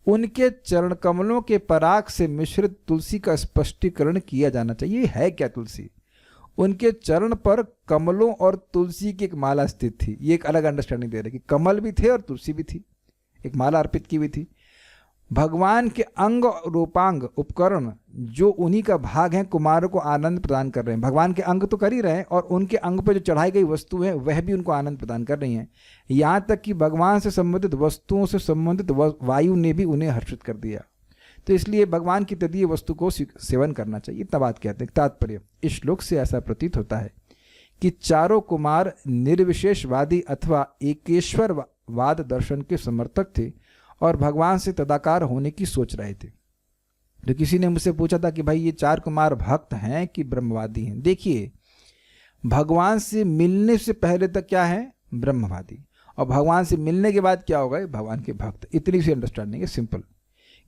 उनके चरण कमलों के पराग से मिश्रित तुलसी का स्पष्टीकरण किया जाना चाहिए। है क्या तुलसी? उनके चरण पर कमलों और तुलसी की एक माला स्थित थी। ये एक अलग अंडरस्टैंडिंग दे रहे कि कमल भी थे और तुलसी भी थी, एक माला अर्पित की हुई थी। भगवान के अंग रूपांग उपकरण जो उन्हीं का भाग हैं, कुमारों को आनंद प्रदान कर रहे हैं। भगवान के अंग तो कर ही रहे हैं और उनके अंग पर जो चढ़ाई गई वस्तु है वह भी उनको आनंद प्रदान कर रही हैं। यहाँ तक कि भगवान से संबंधित वस्तुओं से संबंधित वायु ने भी उन्हें हर्षित कर दिया। तो इसलिए भगवान की तदीय वस्तु को सेवन करना चाहिए। इतना बात कहते हैं। तात्पर्य, इस श्लोक से ऐसा प्रतीत होता है कि चारों कुमार निर्विशेषवादी अथवा एकेश्वर वाद दर्शन के समर्थक थे और भगवान से तदाकार होने की सोच रहे थे। तो किसी ने मुझसे पूछा था कि भाई ये 4 कुमार भक्त हैं कि ब्रह्मवादी हैं। देखिए, भगवान से मिलने से पहले तक क्या है? ब्रह्मवादी। और भगवान से मिलने के बाद क्या होगा? भगवान के भक्त। इतनी सी अंडरस्टैंडिंग है, सिंपल।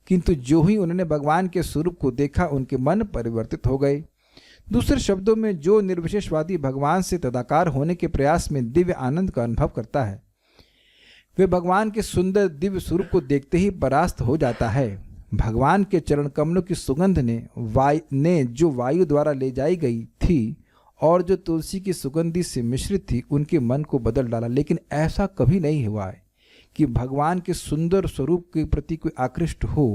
किंतु जो ही उन्होंने भगवान के स्वरूप को देखा, उनके मन परिवर्तित हो गए। दूसरे शब्दों में, जो निर्विशेषवादी भगवान से तदाकार होने के प्रयास में दिव्य आनंद का अनुभव करता है, वे भगवान के सुंदर दिव्य स्वरूप को देखते ही परास्त हो जाता है। भगवान के चरण कमलों की सुगंध ने जो वायु द्वारा ले जाई गई थी और जो तुलसी की सुगंधी से मिश्रित थी, उनके मन को बदल डाला। लेकिन ऐसा कभी नहीं हुआ है कि भगवान के सुंदर स्वरूप के प्रति कोई आकृष्ट हो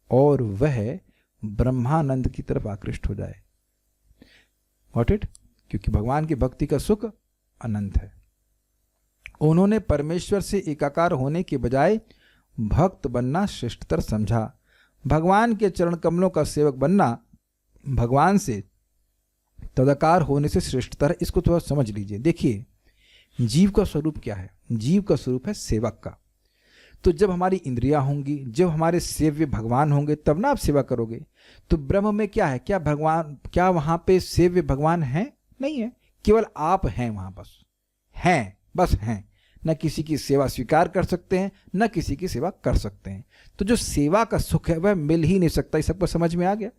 और वह ब्रह्मानंद की तरफ आकृष्ट हो जाए। Got it? क्योंकि भगवान की भक्ति का सुख अनंत है। उन्होंने परमेश्वर से एकाकार होने के बजाय भक्त बनना श्रेष्ठतर समझा। भगवान के चरण कमलों का सेवक बनना भगवान से तदाकार होने से श्रेष्ठतर है। इसको थोड़ा समझ लीजिए। देखिए, जीव का स्वरूप क्या है? जीव का स्वरूप है सेवक का। तो जब हमारी इंद्रियां होंगी, जब हमारे सेव्य भगवान होंगे, तब ना आप सेवा करोगे। तो ब्रह्म में क्या है? क्या वहां पे सेव्य भगवान है? नहीं है, केवल आप हैं वहां। बस हैं। न किसी की सेवा स्वीकार कर सकते हैं, न किसी की सेवा कर सकते हैं। तो जो सेवा का सुख है वह मिल ही नहीं सकता। ये सबको समझ में आ गया?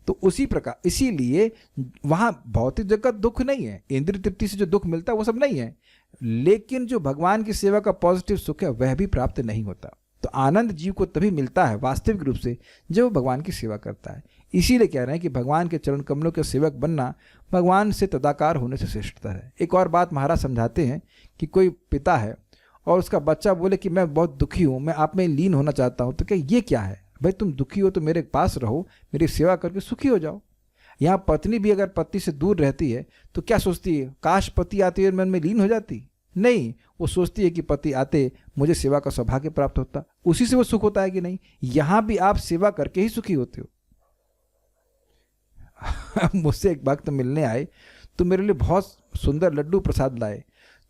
तो उसी प्रकार, इसीलिए वहां भौतिक जगत दुख नहीं है, इंद्रिय तृप्ति से जो दुख मिलता है वो सब नहीं है। लेकिन जो भगवान की सेवा का पॉजिटिव सुख है वह भी प्राप्त नहीं होता। तो आनंद जीव को तभी मिलता है वास्तविक रूप से जब वो भगवान की सेवा करता है। इसीलिए कह रहे हैं कि भगवान के चरण कमलों के सेवक बनना भगवान से तदाकार होने से श्रेष्ठतर है। एक और बात महाराज समझाते हैं कि कोई पिता है और उसका बच्चा बोले कि मैं बहुत दुखी हूँ, मैं आप में लीन होना चाहता हूँ। तो क्या ये क्या है? भाई तुम दुखी हो तो मेरे पास रहो, मेरी सेवा करके सुखी हो जाओ। यहाँ पत्नी भी अगर पति से दूर रहती है तो क्या सोचती है? काश पति आते हुए मन में लीन हो जाती। नहीं, वो सोचती है कि पति आते मुझे सेवा का सौभाग्य प्राप्त होता, उसी से वो सुख होता है कि नहीं। यहाँ भी आप सेवा करके ही सुखी होते हो। मुझसे एक भक्त मिलने आए तो मेरे लिए बहुत सुंदर लड्डू प्रसाद लाए।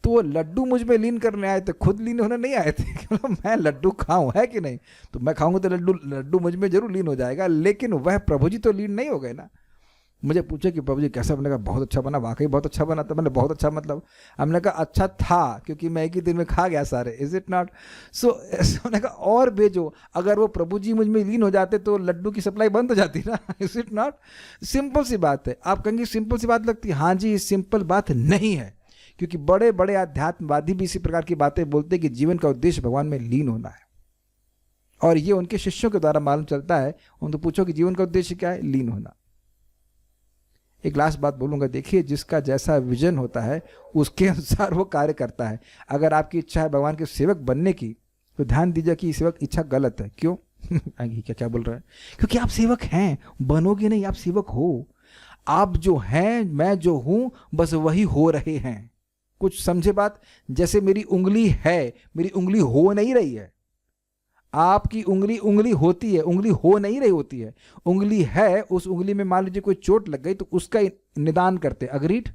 तो वो लड्डू मुझ में लीन करने आए थे, खुद लीन होने नहीं आए थे। मैं लड्डू खाऊं, है कि नहीं? तो मैं खाऊंगा तो लड्डू मुझ में जरूर लीन हो जाएगा, लेकिन वह प्रभु जी तो लीन नहीं हो गए ना। मुझे पूछे कि प्रभु जी कैसा बनेगा? बहुत अच्छा बना। वाकई बहुत अच्छा बना था। मैंने बहुत अच्छा मतलब, हमने कहा अच्छा था क्योंकि मैं एक ही दिन में खा गया सारे। Is it not? सो मैंने कहा और भेजो। अगर वो प्रभु जी मुझ में लीन हो जाते तो लड्डू की सप्लाई बंद हो जाती ना। Is it not? सिंपल सी बात है। आप कहेंगे सिंपल सी बात लगती है। हाँ जी, सिंपल बात नहीं है, क्योंकि बड़े बड़े आध्यात्मवादी भी इसी प्रकार की बातें बोलते हैं कि जीवन का उद्देश्य भगवान में लीन होना है, और ये उनके शिष्यों के द्वारा मालूम चलता है। उनको पूछो कि जीवन का उद्देश्य क्या है? लीन होना। एक लास्ट बात बोलूंगा, देखिए, जिसका जैसा विजन होता है उसके अनुसार वो कार्य करता है। अगर आपकी इच्छा है भगवान के सेवक बनने की तो ध्यान दीजिए कि सेवक इच्छा गलत है। क्यों? क्या क्या बोल रहा है? क्योंकि आप सेवक हैं, बनोगे नहीं, आप सेवक हो। आप जो हैं, मैं जो हूं, बस वही हो रहे हैं। कुछ समझे बात? जैसे मेरी उंगली है, मेरी उंगली हो नहीं रही है। आपकी उंगली होती है, उंगली हो नहीं रही होती है। उंगली है, उस उंगली में मान लीजिए कोई चोट लग गई तो उसका निदान करते हैं। अग्रीड?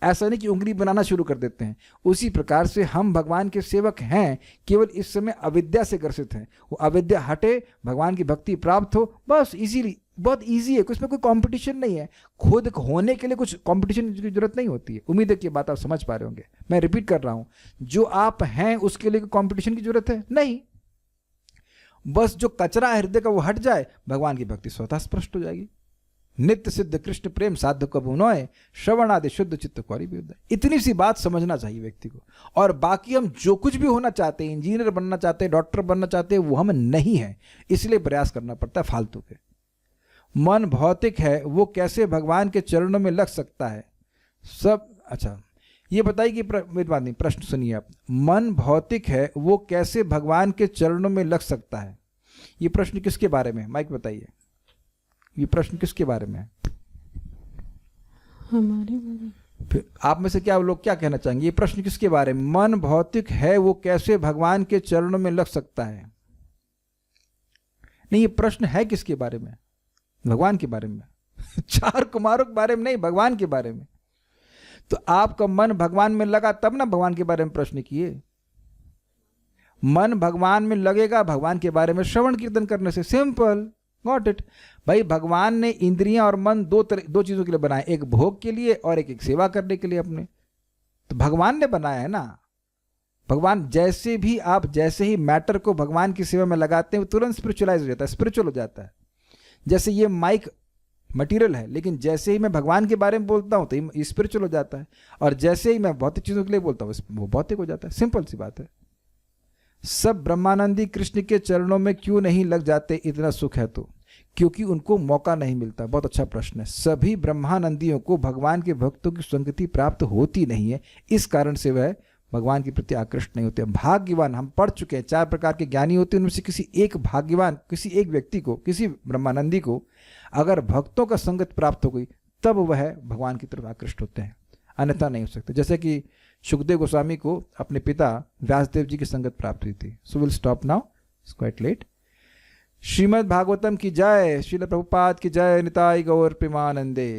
ऐसा नहीं कि उंगली बनाना शुरू कर देते हैं। उसी प्रकार से हम भगवान के सेवक हैं, केवल इस समय अविद्या से ग्रसित हैं। वो अविद्या हटे, भगवान की भक्ति प्राप्त हो, बस इजीली, बहुत इजी है। इसमें कोई कंपटीशन नहीं है। खुद होने के लिए कुछ कंपटीशन की जरूरत नहीं होती है। उम्मीद है कि बात आप समझ पा रहे होंगे। मैं रिपीट कर रहा हूं, जो आप हैं उसके लिए कंपटीशन की जरूरत है नहीं। बस जो कचरा है हृदय का वो हट जाए, भगवान की भक्ति स्वतः स्पष्ट हो जाएगी। नित्य सिद्ध कृष्ण प्रेम साध्य कबू नोए, श्रवण आदि शुद्ध चित्त कौरी भी। इतनी सी बात समझना चाहिए व्यक्ति को। और बाकी हम जो कुछ भी होना चाहते हैं, इंजीनियर बनना चाहते हैं, डॉक्टर बनना चाहते हैं, वो हम नहीं है, इसलिए प्रयास करना पड़ता है फालतू के। मन भौतिक है, वो कैसे भगवान के चरणों में लग सकता है? सब अच्छा, ये बताइए कि मेरी बात नहीं, प्रश्न सुनिए आप। मन भौतिक है, वो कैसे भगवान के चरणों में लग सकता है? ये प्रश्न किसके बारे में? माइक बताइए, ये प्रश्न किसके बारे में है? हमारे बारे में। फिर आप में से क्या लोग क्या कहना चाहेंगे? ये प्रश्न किसके बारे में? मन भौतिक है, वो कैसे भगवान के चरणों में लग सकता है? नहीं, ये प्रश्न है किसके बारे में? भगवान के बारे में। 4 कुमारों के बारे में नहीं, भगवान के बारे में। तो आपका मन भगवान में लगा तब ना भगवान के बारे में प्रश्न किए। मन भगवान में लगेगा भगवान के बारे में श्रवण कीर्तन करने से। Simple, got it. भाई भगवान ने इंद्रियां और मन दो चीजों के लिए बनाए, एक भोग के लिए और एक सेवा करने के लिए अपने। तो भगवान ने बनाया है ना। भगवान जैसे ही मैटर को भगवान की सेवा में लगाते हैं वो तुरंत स्पिरिचुअलाइज हो जाता है, स्पिरिचुअल हो जाता है। जैसे ये माइक मटेरियल है, लेकिन जैसे ही मैं भगवान के बारे में बोलता हूं तो ये स्पिरिचुअल हो जाता है, और जैसे ही मैं भौतिक चीजों के लिए बोलता हूं वो भौतिक हो जाता है। सिंपल सी बात है। सब ब्रह्मानंदी कृष्ण के चरणों में क्यों नहीं लग जाते? इतना सुख है तो क्योंकि उनको मौका नहीं मिलता। बहुत अच्छा प्रश्न है। सभी ब्रह्मानंदियों को भगवान के भक्तों की संगति प्राप्त होती नहीं है, इस कारण से वह भगवान के प्रति आकृष्ट नहीं होते। भाग्यवान, हम पढ़ चुके हैं, 4 प्रकार के ज्ञानी होते हैं, उनमें से किसी एक भाग्यवान, किसी एक व्यक्ति को, किसी ब्रह्मानंदी को अगर भक्तों का संगत प्राप्त हो गई तब वह भगवान की तरफ आकृष्ट होते हैं, अन्यथा नहीं हो सकते। जैसे कि सुखदेव गोस्वामी को अपने पिता व्यासदेव जी की संगत प्राप्त हुई थी। So will stop now, it's quite late. Shrimad Bhagavatam की जय, श्रील प्रभुपाद की जय, निताई गौर प्रेमानंदे।